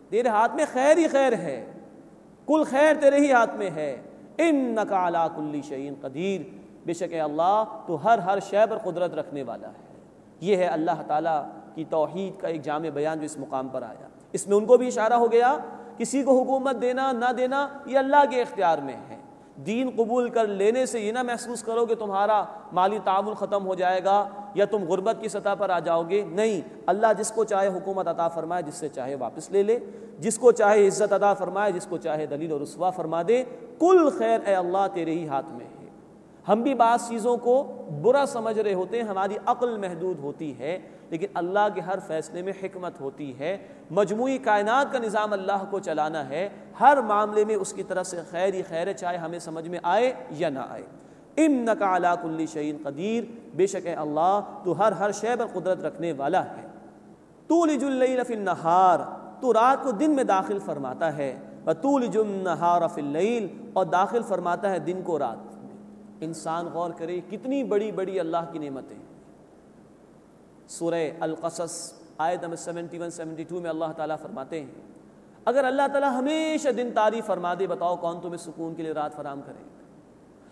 تیرے ہاتھ میں خیر ہی خیر ہے، کل خیر تیرے ہی ہاتھ میں ہے۔ إِنَّكَ عَلَىٰ كُلِّ شَيْءٍ قَدِيرٌ، بے شک اے اللہ تو ہر شے پر قدرت رکھنے والا ہے۔ یہ ہے اللہ تعالیٰ کی توحید کا ایک جامع بیان جو اس مقام پر آیا۔ اس میں ان کو بھی اشارہ ہو گیا کسی کو حکومت دینا نہ دینا یہ اللہ کے اختیار میں ہے۔ دین قبول کر لینے سے یہ نہ محسوس کرو کہ تمہارا مالی تعاون ختم ہو جائے گا یا تم غربت کی سطح پر آ جاؤ گے، نہیں، اللہ جس کو چاہے حکومت عطا فرمائے، جس سے چاہے واپس لے لے، جس کو چاہے عزت عطا فرمائے، جس کو چاہے ذلیل و رسوا فرما دے، کل خیر اے اللہ تیرے ہی ہاتھ میں ہے۔ ہم بھی بعض چیزوں کو برا سمجھ رہے ہوتے ہیں، ہماری عقل محدود ہوتی ہے، لیکن اللہ کے ہر فیصلے میں حکمت ہوتی ہے۔ مجموعی کائنات کا نظام اللہ کو چلانا ہے، ہر معاملے میں اس کی طرف سے خیر ہی خیر ہے، چاہے ہمیں سمجھ میں آئے یا نہ آئے۔ انک علی کل شیء قدیر، بے شک اے اللہ تو ہر شے پر قدرت رکھنے والا ہے۔ تولج اللیل فی النہار، تو رات کو دن میں داخل فرماتا ہے، وتولج النہار فی اللیل، اور داخل فرماتا ہے دن کو رات میں۔ انسان غور کرے کتنی بڑی بڑی اللہ کی نعمتیں۔ سورہ القصص آیت نمبر 71-72 میں اللہ تعالیٰ فرماتے ہیں اگر اللہ تعالیٰ ہمیشہ دن طاری فرما دے، بتاؤ کون تمہیں سکون کے لیے رات فراہم کرے گا؟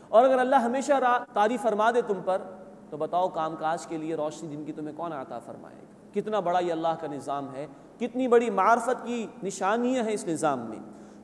اور اگر اللہ ہمیشہ طاری فرما دے تم پر، تو بتاؤ کام کاج کے لیے روشنی دن کی تمہیں کون عطا فرمائے گا؟ کتنا بڑا یہ اللہ کا نظام ہے، کتنی بڑی معرفت کی نشانیاں ہیں اس نظام میں۔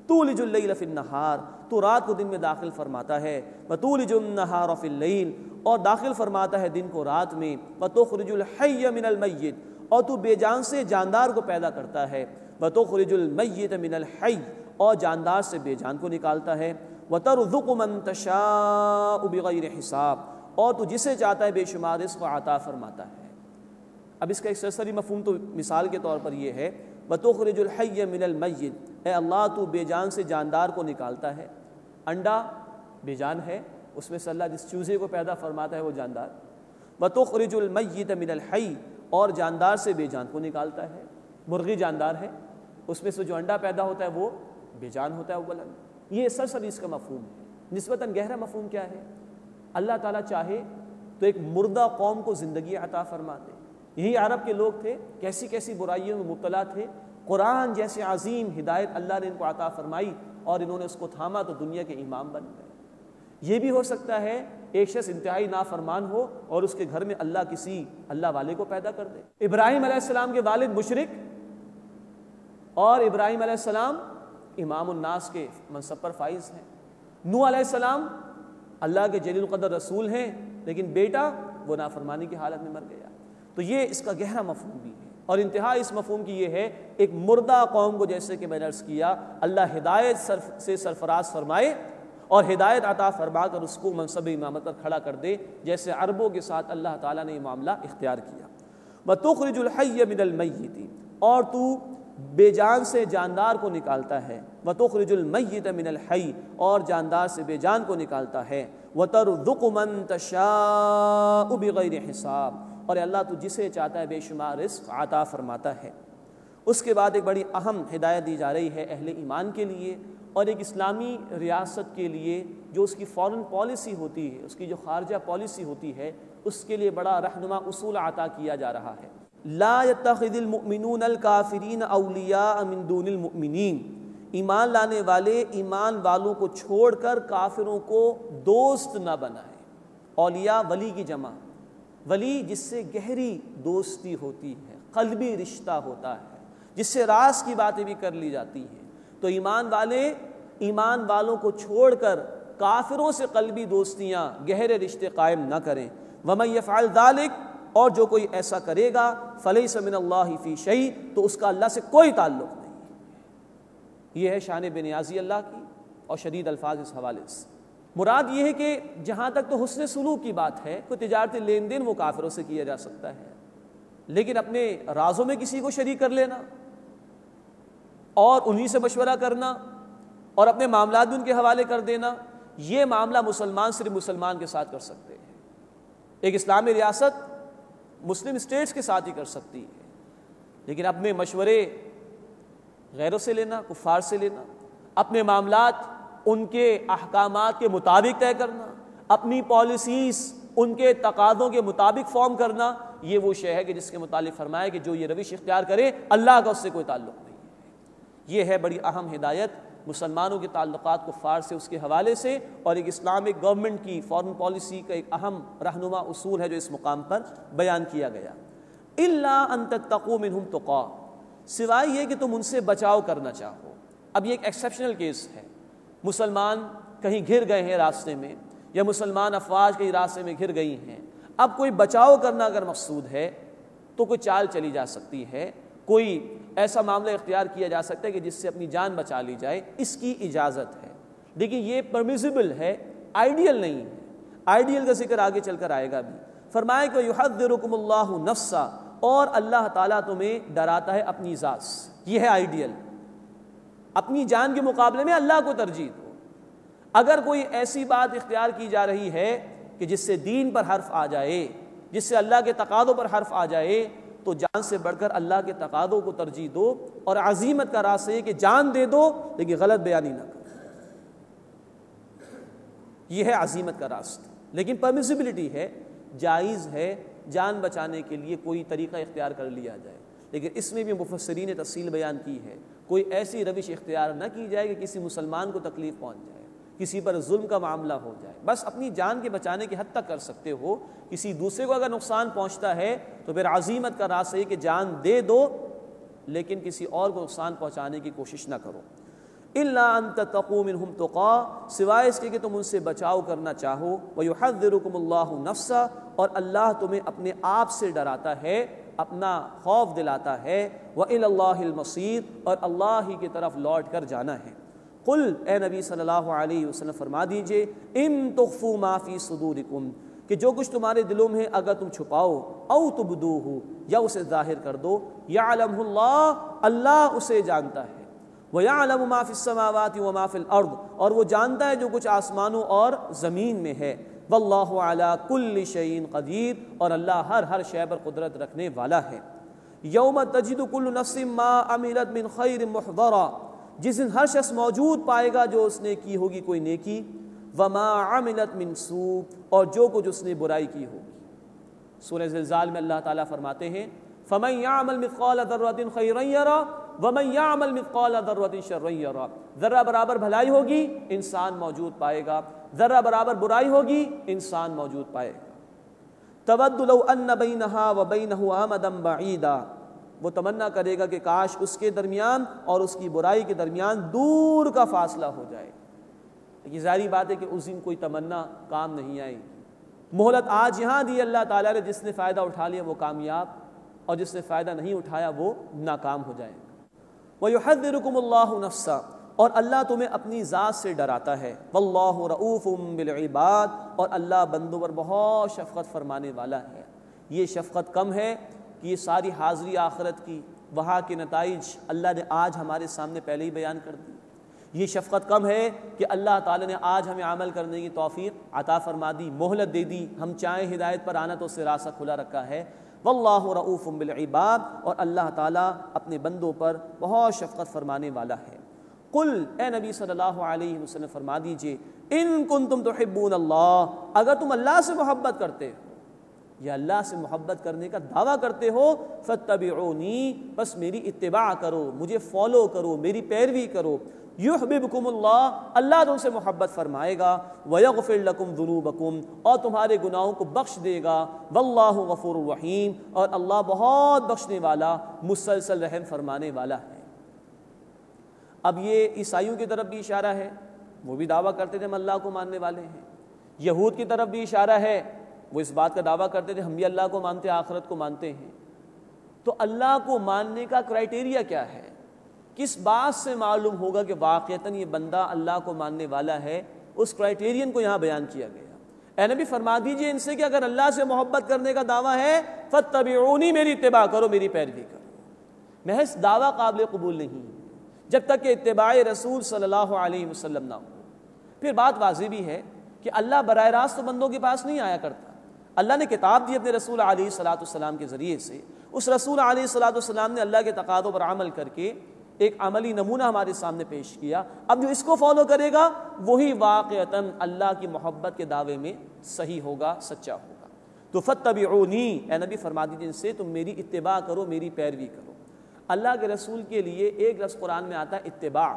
تولج اللیل فی النہار، تو رات کو دن میں داخل فرماتا ہے، وتولج النہار فی اللیل، اور داخل فرماتا ہے دن کو رات میں، وتخرج الحی من المیت، اور تو بے جان سے جاندار کو پیدا کرتا ہے، وتخرج المیت من الحی، اور جاندار سے بے جان کو نکالتا ہے، وترزق من تشاء بغیر حساب، اور تو جسے چاہتا ہے بے شمار رزق عطا فرماتا ہے۔ اب اس کا ایک سرسری مفہوم تو مثال کے طور پر یہ ہے، وتخرج الحی من المیت، اے اللہ تو بے جان سے جاندار کو نکالتا ہے۔ انڈا بے جان ہے، اس میں سے اللہ جس چوزے کو پیدا فرماتا ہے وہ جاندار۔ وتخرج المیت من الحی، اور جاندار سے بے جان کو نکالتا ہے۔ مرغی جاندار ہے، اس میں سے جو انڈا پیدا ہوتا ہے وہ بے جان ہوتا ہے اولا۔ یہ سرسری اس کا مفہوم ہے۔ نسبتاً گہرا مفہوم کیا ہے؟ اللہ تعالیٰ چاہے تو ایک مردہ قوم کو زندگی عطا فرما دے۔ یہی عرب کے لوگ تھے، کیسی کیسی برائیوں میں مبتلا تھے، قرآن جیسے عظیم ہدایت اللہ نے ان کو عطا فرمائی اور انہوں نے اس کو تھاما تو دنیا کے امام بن گئے۔ یہ بھی ہو سکتا ہے ایک شخص انتہائی نافرمان ہو اور اس کے گھر میں اللہ کسی اللہ والے کو پیدا کر دے۔ ابراہیم علیہ السلام کے والد مشرک اور ابراہیم علیہ السلام امام الناس کے منصب پر فائز ہیں۔ نوح علیہ السلام اللہ کے جلیل القدر رسول ہیں، لیکن بیٹا وہ نافرمانی کی حالت میں مر گیا۔ تو یہ اس کا گہرا مفہوم بھی ہے، اور انتہا اس مفہوم کی یہ ہے، ایک مردہ قوم کو جیسے کہ میں نے عرض کیا اللہ ہدایت سے سرفراز فرمائے اور ہدایت عطا فرما کر اس کو منصب امامت پر کھڑا کر دے، جیسے عربوں کے ساتھ اللہ تعالیٰ نے یہ معاملہ اختیار کیا۔ وَتُخْرِجُ الْحَيَّ مِنَ الْمَيِّتِ، اور تو بے جان سے جاندار کو نکالتا ہے۔ وَتُخْرِجُ الْمَيِّتَ مِنَ الْحَيِّ، اور جاندار سے بے جان کو نکالتا ہے۔ وَتَرْزُقُ مَن تَشَاءُ بِغَيْرِ حِسَاب، اور اللہ تو جسے چاہتا ہے بے شمار رزق عطا فرماتا ہے۔ اس کے بعد ایک بڑی اہم ہدایت دی جا رہی ہے اہل ایمان کے لیے اور ایک اسلامی ریاست کے لیے، جو اس کی فارن پالیسی ہوتی ہے، اس کی جو خارجہ پالیسی ہوتی ہے، اس کے لیے بڑا رہنما اصول عطا کیا جا رہا ہے۔ لا يتخذ المؤمنون الکافرین اولیاء من دون المؤمنین، ایمان لانے والے ایمان والوں کو چھوڑ کر کافروں کو دوست نہ بنائیں۔ اولیاء ولی کی جمع، ولی جس سے گہری دوستی ہوتی ہے، قلبی رشتہ ہوتا ہے، جس سے راز کی باتیں بھی کر لی جاتی ہیں۔ تو ایمان والے ایمان والوں کو چھوڑ کر کافروں سے قلبی دوستیاں، گہرے رشتے قائم نہ کریں۔ وَمَن يَفْعَلْ ذَلِكَ، اور جو کوئی ایسا کرے گا فَلَيْسَ مِنَ اللَّهِ فِي شَيْءٍ، تو اس کا اللہ سے کوئی تعلق نہیں۔ یہ ہے شان بے نیازی اللہ کی اور شدید الفاظ اس حوالے سے۔ مراد یہ ہے کہ جہاں تک تو حسن سلوک کی بات ہے، کوئی تجارتی لین دین وہ کافروں سے کیا جا سکتا ہے، لیکن اپنے رازوں میں کسی کو شریک کر لینا اور انہی سے مشورہ کرنا اور اپنے معاملات بھی ان کے حوالے کر دینا، یہ معاملہ مسلمان صرف مسلمان کے ساتھ کر سکتے ہیں۔ ایک اسلامی ریاست مسلم اسٹیٹس کے ساتھ ہی کر سکتی ہے، لیکن اپنے مشورے غیروں سے لینا، کفار سے لینا، اپنے معاملات ان کے احکامات کے مطابق طے کرنا، اپنی پالیسیز ان کے تقاضوں کے مطابق فارم کرنا، یہ وہ شے ہے کہ جس کے متعلق فرمایا کہ جو یہ روش اختیار کرے اللہ کا اس سے کوئی تعلق نہیں ہے۔ یہ ہے بڑی اہم ہدایت مسلمانوں کے تعلقات کفار سے اس کے حوالے سے، اور ایک اسلامک گورنمنٹ کی فارن پالیسی کا ایک اہم رہنما اصول ہے جو اس مقام پر بیان کیا گیا۔ الا ان تتقوا منهم تقا، سوائے یہ کہ تم ان سے بچاؤ کرنا چاہو۔ اب یہ ایک ایکسیپشنل کیس ہے، مسلمان کہیں گھر گئے ہیں راستے میں، یا مسلمان افواج کہیں راستے میں گھر گئی ہیں، اب کوئی بچاؤ کرنا اگر مقصود ہے تو کوئی چال چلی جا سکتی ہے، کوئی ایسا معاملہ اختیار کیا جا سکتا ہے کہ جس سے اپنی جان بچا لی جائے، اس کی اجازت ہے، لیکن یہ پرمیسیبل ہے، آئیڈیل نہیں ہے۔ آئیڈیل کا ذکر آگے چل کر آئے گا بھی۔ فرمایا کہ یحذرکم اللہ نفسا، اور اللہ تعالیٰ تمہیں ڈراتا ہے اپنی ذات سے، یہ ہے آئیڈیل، اپنی جان کے مقابلے میں اللہ کو ترجیح دو۔ اگر کوئی ایسی بات اختیار کی جا رہی ہے کہ جس سے دین پر حرف آ جائے، جس سے اللہ کے تقاضوں پر حرف آ جائے، تو جان سے بڑھ کر اللہ کے تقاضوں کو ترجیح دو، اور عزیمت کا راستہ یہ کہ جان دے دو لیکن غلط بیانی نہ کرو، یہ ہے عزیمت کا راستہ۔ لیکن پرمیسیبلٹی ہے، جائز ہے جان بچانے کے لیے کوئی طریقہ اختیار کر لیا جائے، لیکن اس میں بھی مفسرین نے تفصیل بیان کی ہے، کوئی ایسی روش اختیار نہ کی جائے کہ کسی مسلمان کو تکلیف پہنچ جائے، کسی پر ظلم کا معاملہ ہو جائے۔ بس اپنی جان کے بچانے کی حد تک کر سکتے ہو، کسی دوسرے کو اگر نقصان پہنچتا ہے تو پھر عزیمت کا راستہ یہ کہ جان دے دو لیکن کسی اور کو نقصان پہنچانے کی کوشش نہ کرو۔ الا ان تتقوا منهم تقا، سوائے اس کے کہ تم ان سے بچاؤ کرنا چاہو۔ ویحذرکم اللہ نفسا، اور اللہ تمہیں اپنے آپ سے ڈراتا ہے، اپنا خوف دلاتا ہے۔ وإلی اللہ المصیر، اور اللہ ہی کی طرف لوٹ کر جانا ہے۔ قل، اے نبی صلی اللہ علیہ وسلم فرما دیجئے، ان تخفوا ما فی صدورکم، کہ جو کچھ تمہارے دلوں میں ہے اگر تم چھپاؤ، او تبدوہ، یا اسے ظاہر کر دو، یعلمہ اللہ، اللہ اسے جانتا ہے، وَيَعْلَمُ مَا فِي السَّمَاوَاتِ وَمَا فِي الْأَرْضِ، اور وہ جانتا ہے جو کچھ آسمانوں اور زمین میں ہے۔ وَاللَّهُ عَلَى كُلِّ شَيْءٍ قَدِيرٌ، اور اللہ ہر شے پر قدرت رکھنے والا ہے۔ یوم تجد کل نفس ما عملت من خیر محضرا، جس دن ہر شخص موجود پائے گا جو اس نے کی ہوگی کوئی نیکی، وما عملت من سوء، اور جو کچھ اس نے برائی کی ہوگی۔ سورہ زلزال میں اللہ تعالیٰ فرماتے ہیں فَمَن يَعْمَلْ مِثْقَالَ ذَرَّةٍ خَيْرًا يَرَهُ وَمَن يَعْمَلْ مِثْقَالَ ذَرَّةٍ شَرًّا يَرَهُ، ذرہ برابر بھلائی ہوگی انسان موجود پائے گا، ذرہ برابر برائی ہوگی انسان موجود پائے گا۔ تود لو ان بینہا و بینہ امدا بعیدا، وہ تمنا کرے گا کہ کاش اس کے درمیان اور اس کی برائی کے درمیان دور کا فاصلہ ہو جائے۔ یہ ظاہری بات ہے کہ اس دن کوئی تمنا کام نہیں آئے گی۔ مہلت آج یہاں دی اللہ تعالیٰ نے، جس نے فائدہ اٹھا لیا وہ کامیاب، اور جس نے فائدہ نہیں اٹھایا وہ ناکام ہو جائے گا۔ وَيُحَذِّرُكُمُ اللَّهُ نَفْسًا، اور اللہ تمہیں اپنی ذات سے ڈراتا ہے۔ وَاللَّهُ رَؤُوفٌ بِالْعِبَادِ، اور اللہ بندوں پر بہت شفقت فرمانے والا ہے۔ یہ شفقت کم ہے کہ یہ ساری حاضری آخرت کی، وہاں کے نتائج اللہ نے آج ہمارے سامنے پہلے ہی بیان کر دی۔ یہ شفقت کم ہے کہ اللہ تعالیٰ نے آج ہمیں عمل کرنے کی توفیق عطا فرما دی، مہلت دے دی، ہم چاہیں ہدایت پر آنا تو اس سے راستہ کھلا رکھا ہے۔ واللہ رؤوف بالعباد، اور اللہ تعالیٰ اپنے بندوں پر بہت شفقت فرمانے والا ہے۔ قل، اے نبی صلی اللہ علیہ وسلم فرما دیجئے، ان کنتم تحبون اللہ، اگر تم اللہ سے محبت کرتے ہو یا اللہ سے محبت کرنے کا دعویٰ کرتے ہو، فاتبعونی، بس میری اتباع کرو، مجھے فالو کرو، میری پیروی کرو۔ یحببکم اللہ، اللہ تم سے محبت فرمائے گا۔ ویغفر لکم ذنوبکم، اور تمہارے گناہوں کو بخش دے گا۔ واللہ غفور رحیم، اور اللہ بہت بخشنے والا، مسلسل رحم فرمانے والا ہے۔ اب یہ عیسائیوں کی طرف بھی اشارہ ہے، وہ بھی دعویٰ کرتے تھے ہم اللہ کو ماننے والے ہیں۔ یہود کی طرف بھی اشارہ ہے، وہ اس بات کا دعویٰ کرتے تھے ہم بھی اللہ کو مانتے ہیں، آخرت کو مانتے ہیں۔ تو اللہ کو ماننے کا کرائٹیریا کیا ہے؟ کس بات سے معلوم ہوگا کہ واقعتاً یہ بندہ اللہ کو ماننے والا ہے؟ اس کرائٹیرین کو یہاں بیان کیا گیا۔ اے نبی فرما دیجئے ان سے کہ اگر اللہ سے محبت کرنے کا دعویٰ ہے فاتبعونی، میری اتباع کرو، میری پیروی کرو۔ محض دعویٰ قابل قبول نہیں جب تک کہ اتباع رسول صلی اللہ علیہ وسلم نہ ہو۔ پھر بات واضح بھی ہے کہ اللہ براہ راست تو بندوں کے پاس نہیں آیا کرتا۔ اللہ نے کتاب دی اپنے رسول علیہ الصلوۃ والسلام کے ذریعے سے، اس رسول علیہ الصلوۃ والسلام نے اللہ کے تقاضوں پر عمل کر کے ایک عملی نمونہ ہمارے سامنے پیش کیا۔ اب جو اس کو فالو کرے گا وہی واقعتاً اللہ کی محبت کے دعوے میں صحیح ہوگا، سچا ہوگا۔ تو فاتبعونی، اے نبی فرما دیجیے ان سے تم میری اتباع کرو، میری پیروی کرو۔ اللہ کے رسول کے لیے ایک لفظ قرآن میں آتا ہے اتباع،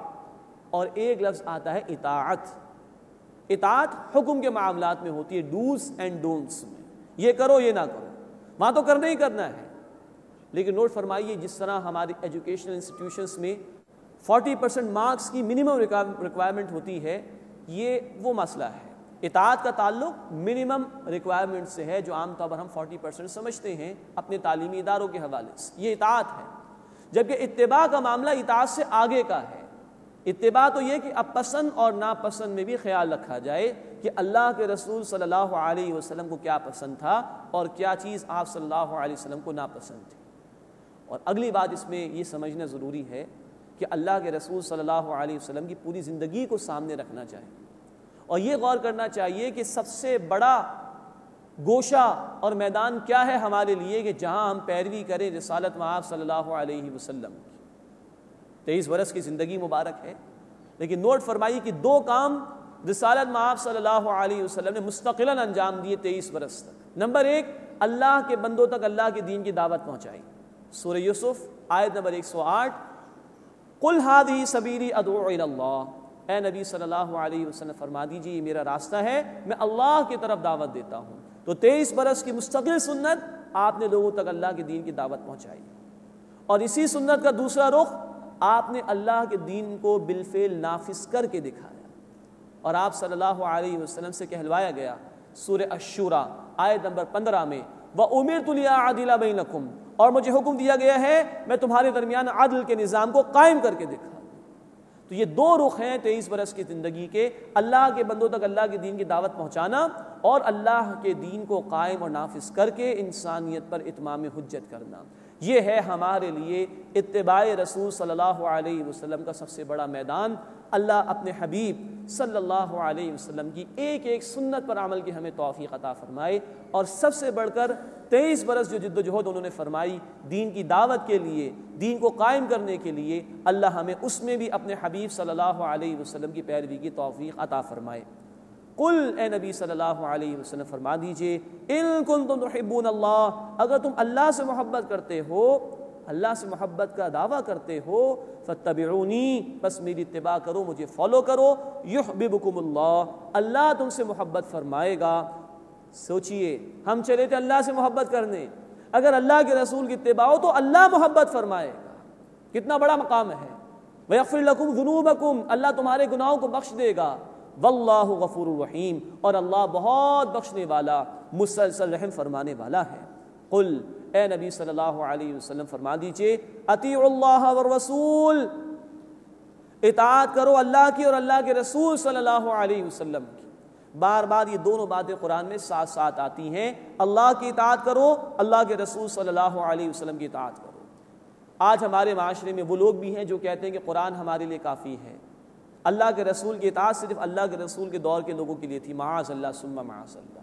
اور ایک لفظ آتا ہے اطاعت۔ اطاعت حکم کے معاملات میں ہوتی ہے، ڈوز اینڈ ڈونٹس میں، یہ کرو یہ نہ کرو، وہاں تو کرنا ہی کرنا ہے۔ لیکن نوٹ فرمائیے جس طرح ہماری ایجوکیشنل انسٹیٹیوشنس میں 40% مارکس کی منیمم ریکوائرمنٹ ہوتی ہے، یہ وہ مسئلہ ہے۔ اطاعت کا تعلق منیمم ریکوائرمنٹ سے ہے، جو عام طور پر ہم 40% سمجھتے ہیں اپنے تعلیمی اداروں کے حوالے سے، یہ اطاعت ہے۔ جبکہ اتباع کا معاملہ اطاعت سے آگے کا ہے۔ اتباع تو یہ کہ اب پسند اور ناپسند میں بھی خیال رکھا جائے کہ اللہ کے رسول صلی اللہ علیہ وسلم کو کیا پسند تھا اور کیا چیز آپ صلی اللہ علیہ وسلم کو ناپسند تھی۔ اور اگلی بات اس میں یہ سمجھنا ضروری ہے کہ اللہ کے رسول صلی اللہ علیہ وسلم کی پوری زندگی کو سامنے رکھنا چاہیے، اور یہ غور کرنا چاہیے کہ سب سے بڑا گوشہ اور میدان کیا ہے ہمارے لیے کہ جہاں ہم پیروی کریں رسالت مآب صلی اللہ علیہ وسلم کی۔ 23 برس کی زندگی مبارک ہے، لیکن نوٹ فرمائیے کہ 2 کام رسالت مآب صلی اللہ علیہ وسلم نے مستقلاً انجام دیے 23 برس تک۔ نمبر 1، اللہ کے بندوں تک اللہ کے دین کی دعوت پہنچائی۔ سورہ یوسف آیت نمبر 108، قل ھذہ سبیلی ادعو الی اللہ، اے نبی صلی اللہ علیہ وسلم فرما دیجیے یہ میرا راستہ ہے، میں اللہ کی طرف دعوت دیتا ہوں۔ تو 23 برس کی مستقل سنت آپ نے لوگوں تک اللہ کے دین کی دعوت پہنچائی، اور اسی سنت کا دوسرا رخ آپ نے اللہ کے دین کو بالفعل نافذ کر کے دکھایا، اور آپ صلی اللہ علیہ وسلم سے کہلوایا گیا سورہ الشورى آیت نمبر 15 میں، وَأُمِرْتُ لِأَعْدِلَ بَيْنَكُمْ، اور مجھے حکم دیا گیا ہے میں تمہارے درمیان عدل کے نظام کو قائم کر کے دکھاؤں۔ تو یہ 2 رخ ہیں 23 برس کی زندگی کے، اللہ کے بندوں تک اللہ کے دین کی دعوت پہنچانا اور اللہ کے دین کو قائم اور نافذ کر کے انسانیت پر اتمام حجت کرنا۔ یہ ہے ہمارے لیے اتباع رسول صلی اللہ علیہ وسلم کا سب سے بڑا میدان۔ اللہ اپنے حبیب صلی اللہ علیہ وسلم کی ایک ایک سنت پر عمل کی ہمیں توفیق عطا فرمائے، اور سب سے بڑھ کر 23 برس جو جد و جہد انہوں نے فرمائی دین کی دعوت کے لیے، دین کو قائم کرنے کے لیے، اللہ ہمیں اس میں بھی اپنے حبیب صلی اللہ علیہ وسلم کی پیروی کی توفیق عطا فرمائے۔ قل، اے نبی صلی اللہ علیہ وسلم فرما دیجئے، ان کنتم تحبون اللہ، اگر تم اللہ سے محبت کرتے ہو اللہ سے محبت کا دعویٰ کرتے ہو فاتبعونی، بس میری اتباع کرو، مجھے فالو کرو، یحببکم اللہ، اللہ تم سے محبت فرمائے گا۔ سوچئے ہم چلے تھے اللہ سے محبت کرنے، اگر اللہ کے رسول کی اتباع ہو تو اللہ محبت فرمائے گا، کتنا بڑا مقام ہے۔ وَيَغْفِرْ لَكُمْ ذُنُوبَكُمْ، اللہ تمہارے گناہوں کو بخش دے گا۔ وَاللَّهُ غَفُورٌ رَحِيمٌ، اور اللہ بہت بخشنے والا، مسلسل رحم فرمانے والا ہے۔ قل، اے نبی صلی اللہ علیہ وسلم فرما دیجئے، اطیعوا اللہ والرسول، اطاعت کرو اللہ کی اور اللہ کے رسول صلی اللہ علیہ وسلم کی۔ بار بار یہ دونوں باتیں قرآن میں ساتھ ساتھ آتی ہیں، اللہ کی اطاعت کرو، اللہ کے رسول صلی اللہ علیہ وسلم کی اطاعت کرو۔ آج ہمارے معاشرے میں وہ لوگ بھی ہیں جو کہتے ہیں کہ قرآن ہمارے لیے کافی ہے، اللہ کے رسول کی اطاعت صرف اللہ کے رسول کے دور کے لوگوں کے لیے تھی، معاذ اللہ ثم معاذ اللہ۔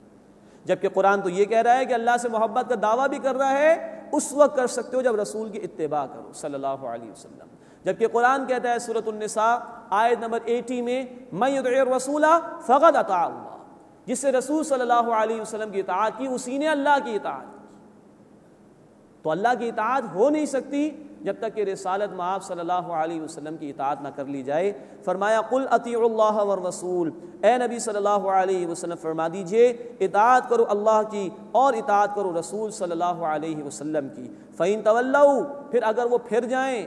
جبکہ قرآن تو یہ کہہ رہا ہے کہ اللہ سے محبت کا دعویٰ بھی کر رہا ہے، اس وقت کر سکتے ہو جب رسول کی اتباع کرو صلی اللہ علیہ وسلم۔ جبکہ قرآن کہتا ہے سورۃ النساء آیت نمبر 80 میں، من یطع الرسول فقد اطاع اللہ، جس سے رسول صلی اللہ علیہ وسلم کی اطاعت کی اسی نے اللہ کی اطاعت کی۔ تو اللہ کی اطاعت ہو نہیں سکتی جب تک کہ رسالت مآب صلی اللہ علیہ وسلم کی اطاعت نہ کر لی جائے۔ فرمایا قل اطیعوا اللہ والرسول، اے نبی صلی اللہ علیہ وسلم فرما دیجئے اطاعت کرو اللہ کی اور اطاعت کرو رسول صلی اللہ علیہ وسلم کی۔ فَإِن تَوَلَّوْا، پھر اگر وہ پھر جائیں،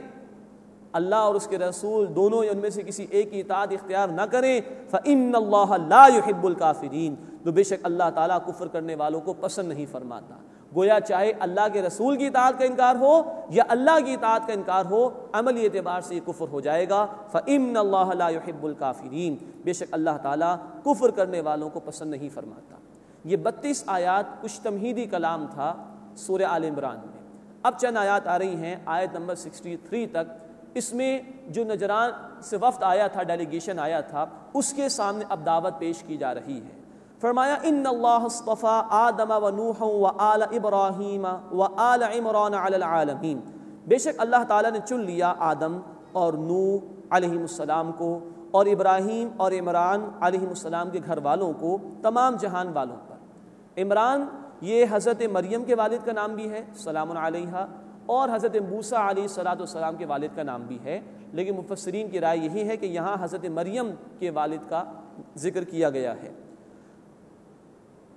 اللہ اور اس کے رسول دونوں ان میں سے کسی ایک کی اطاعت اختیار نہ کریں، فَإِنَّ اللَّهَ لَا يُحِبُّ الْكَافِرِينَ، تو بے شک اللہ تعالیٰ کفر کرنے والوں کو پسند نہیں فرماتا۔ گویا چاہے اللہ کے رسول کی اطاعت کا انکار ہو یا اللہ کی اطاعت کا انکار ہو، عملی اعتبار سے یہ کفر ہو جائے گا۔ فَإِنَّ اللَّهَ لَا يُحِبُّ الْكَافِرِينَ، بے شک اللہ تعالیٰ کفر کرنے والوں کو پسند نہیں فرماتا۔ یہ 32 آیات کچھ تمہیدی کلام تھا سورہ آل عمران میں۔ اب چند آیات آ رہی ہیں آیت نمبر 63 تک، اس میں جو نجران سے وفد آیا تھا، ڈیلیگیشن آیا تھا، اس کے سامنے اب دعوت پیش کی جا رہی ہے۔ فرمایا ان اللہ اصطفى آدم و نوح و آل ابراہیم و آل عمران علی العالمین، بے شک اللہ تعالیٰ نے چن لیا آدم اور نوح علیہ السلام کو اور ابراہیم اور عمران علیہ السلام کے گھر والوں کو تمام جہان والوں پر۔ عمران یہ حضرت مریم کے والد کا نام بھی ہے سلام علیہا، اور حضرت موسیٰ علیہ السلام کے والد کا نام بھی ہے، لیکن مفسرین کی رائے یہی ہے کہ یہاں حضرت مریم کے والد کا ذکر کیا گیا ہے۔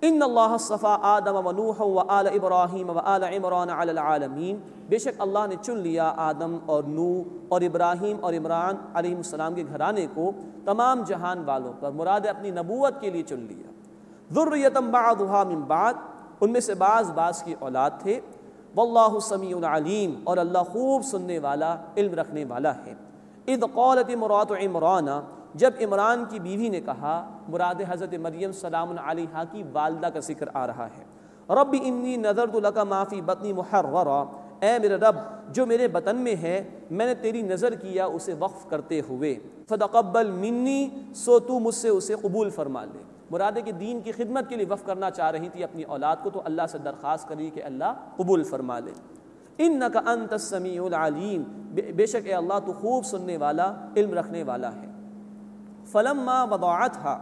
ان اللہ اصطفى آدم و نوح و آل ابراہیم و آل عمران علی العالمین، بے شک اللہ نے چن لیا آدم اور نوح اور ابراہیم اور عمران علیہ السلام کے گھرانے کو تمام جہان والوں پر، مراد اپنی نبوت کے لیے چن لیا۔ ذریۃ بعضھا من بعض، ان میں سے بعض کی اولاد تھے۔ واللہ سمیع علیم، اور اللہ خوب سننے والا، علم رکھنے والا ہے۔ اذ قالت امرأۃ عمران، جب عمران کی بیوی نے کہا، مراد حضرت مریم سلام علیہا کی والدہ کا ذکر آ رہا ہے، رب انی نذرت لک ما فی بطنی محررا، اے میرے رب جو میرے بطن میں ہے میں نے تیری نظر کیا اسے وقف کرتے ہوئے، فتقبل منی، سو تو مجھ سے اسے قبول فرما لے۔ مراد ہے کہ دین کی خدمت کے لیے وقف کرنا چاہ رہی تھی اپنی اولاد کو، تو اللہ سے درخواست کری کہ اللہ قبول فرما لے۔ انک انت السمیع العلیم، بے شک اے اللہ تو خوب سننے والا، علم رکھنے والا ہے۔ فلما وضعتها،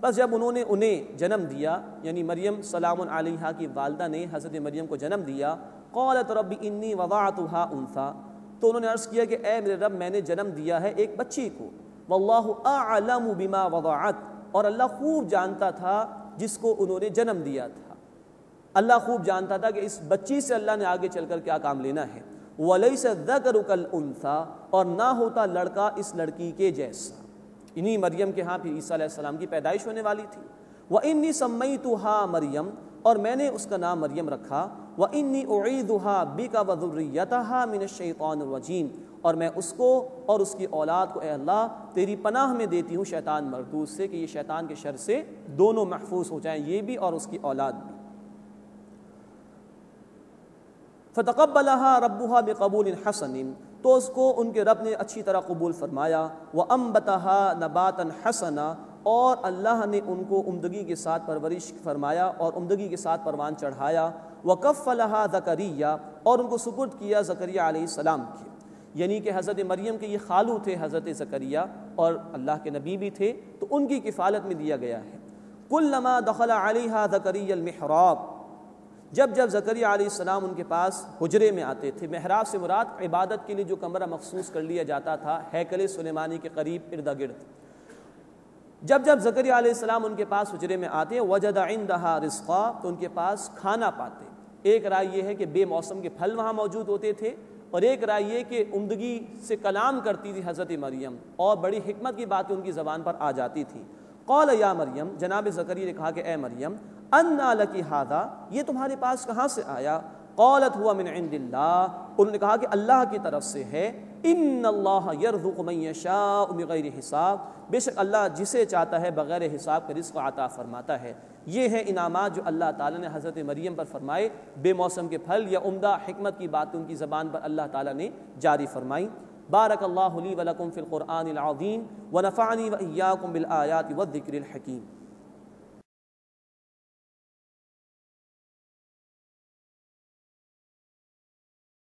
بس جب انہیں جنم دیا، یعنی مریم سلام علیہا کی والدہ نے حضرت مریم کو جنم دیا، قالت رب انی وضعتها انثى، تو انہوں نے عرض کیا کہ اے میرے رب میں نے جنم دیا ہے ایک بچی کو، واللہ اعلم بما وضعت، اور اللہ خوب جانتا تھا جس کو انہوں نے جنم دیا تھا، اللہ خوب جانتا تھا کہ اس بچی سے اللہ نے آگے چل کر کیا کام لینا ہے۔ ولیس الذکر کالانثی، اور نہ ہوتا لڑکا اس لڑکی کے جیسا، انہی مریم کے ہاں پھر عیسیٰ علیہ السلام کی پیدائش ہونے والی تھی۔ وَإِنِّي سَمَّيْتُهَا مریم، اور میں نے اس کا نام مریم رکھا، وَإِنِّي أُعِيذُهَا بِكَ وَذُرِّيَّتَهَا مِنَ الشَّيْطَانِ الرَّجِيمِ، اور میں اس کو اور اس کی اولاد کو اے اللہ تیری پناہ میں دیتی ہوں شیطان مردود سے، کہ یہ شیطان کے شر سے دونوں محفوظ ہو جائیں، یہ بھی اور اس کی اولاد بھی۔ فَتَقَبَّلَهَا رَبُّهَا بِقَبُولٍ حَسَنٍ، تو اس کو ان کے رب نے اچھی طرح قبول فرمایا۔ وَأَنبَتَهَا نَبَاتًا حَسَنًا، اور اللہ نے ان کو عمدگی کے ساتھ پرورش فرمایا اور عمدگی کے ساتھ پروان چڑھایا۔ وَكَفَّلَهَا زَكَرِيَّا، اور ان کو سپرد کیا زکریا علیہ السلام کی، یعنی کہ حضرت مریم کے یہ خالو تھے حضرت زکریا، اور اللہ کے نبی بھی تھے، تو ان کی کفالت میں دیا گیا ہے۔ كُلَّمَا دَخَلَ عَلَيْهَا زَكَرِيَّا الْمِحْرَابَ، جب زکریا علیہ السلام ان کے پاس حجرے میں آتے تھے، محراب سے مراد عبادت کے لیے جو کمرہ مخصوص کر لیا جاتا تھا ہیکل سلیمانی کے قریب ارد گرد، جب زکریا علیہ السلام ان کے پاس حجرے میں آتے وجد عندها رزقا، تو ان کے پاس کھانا پاتے۔ ایک رائے یہ ہے کہ بے موسم کے پھل وہاں موجود ہوتے تھے، اور ایک رائے یہ کہ عمدگی سے کلام کرتی تھی حضرت مریم، اور بڑی حکمت کی باتیں ان کی زبان پر آ جاتی تھی۔ قال یا مریم، جناب زکریا نے کہا کہ اے مریم، انا لکی ھذا، یہ تمہارے پاس کہاں سے آیا؟ قالت ہوا من عند اللہ، انہوں نے کہا کہ اللہ کی طرف سے ہے۔ ان اللہ یرزق من یشاء بغیر حساب، بے شک اللہ جسے چاہتا ہے بغیر حساب کا رزق عطا فرماتا ہے۔ یہ ہیں انعامات جو اللہ تعالیٰ نے حضرت مریم پر فرمائے، بے موسم کے پھل یا عمدہ حکمت کی باتیں ان کی زبان پر اللہ تعالیٰ نے جاری فرمائی۔ بارک اللہ لی ولکم فی القرآن العظیم ونفعنی وإیاکم بالآیات والذکر الحکیم۔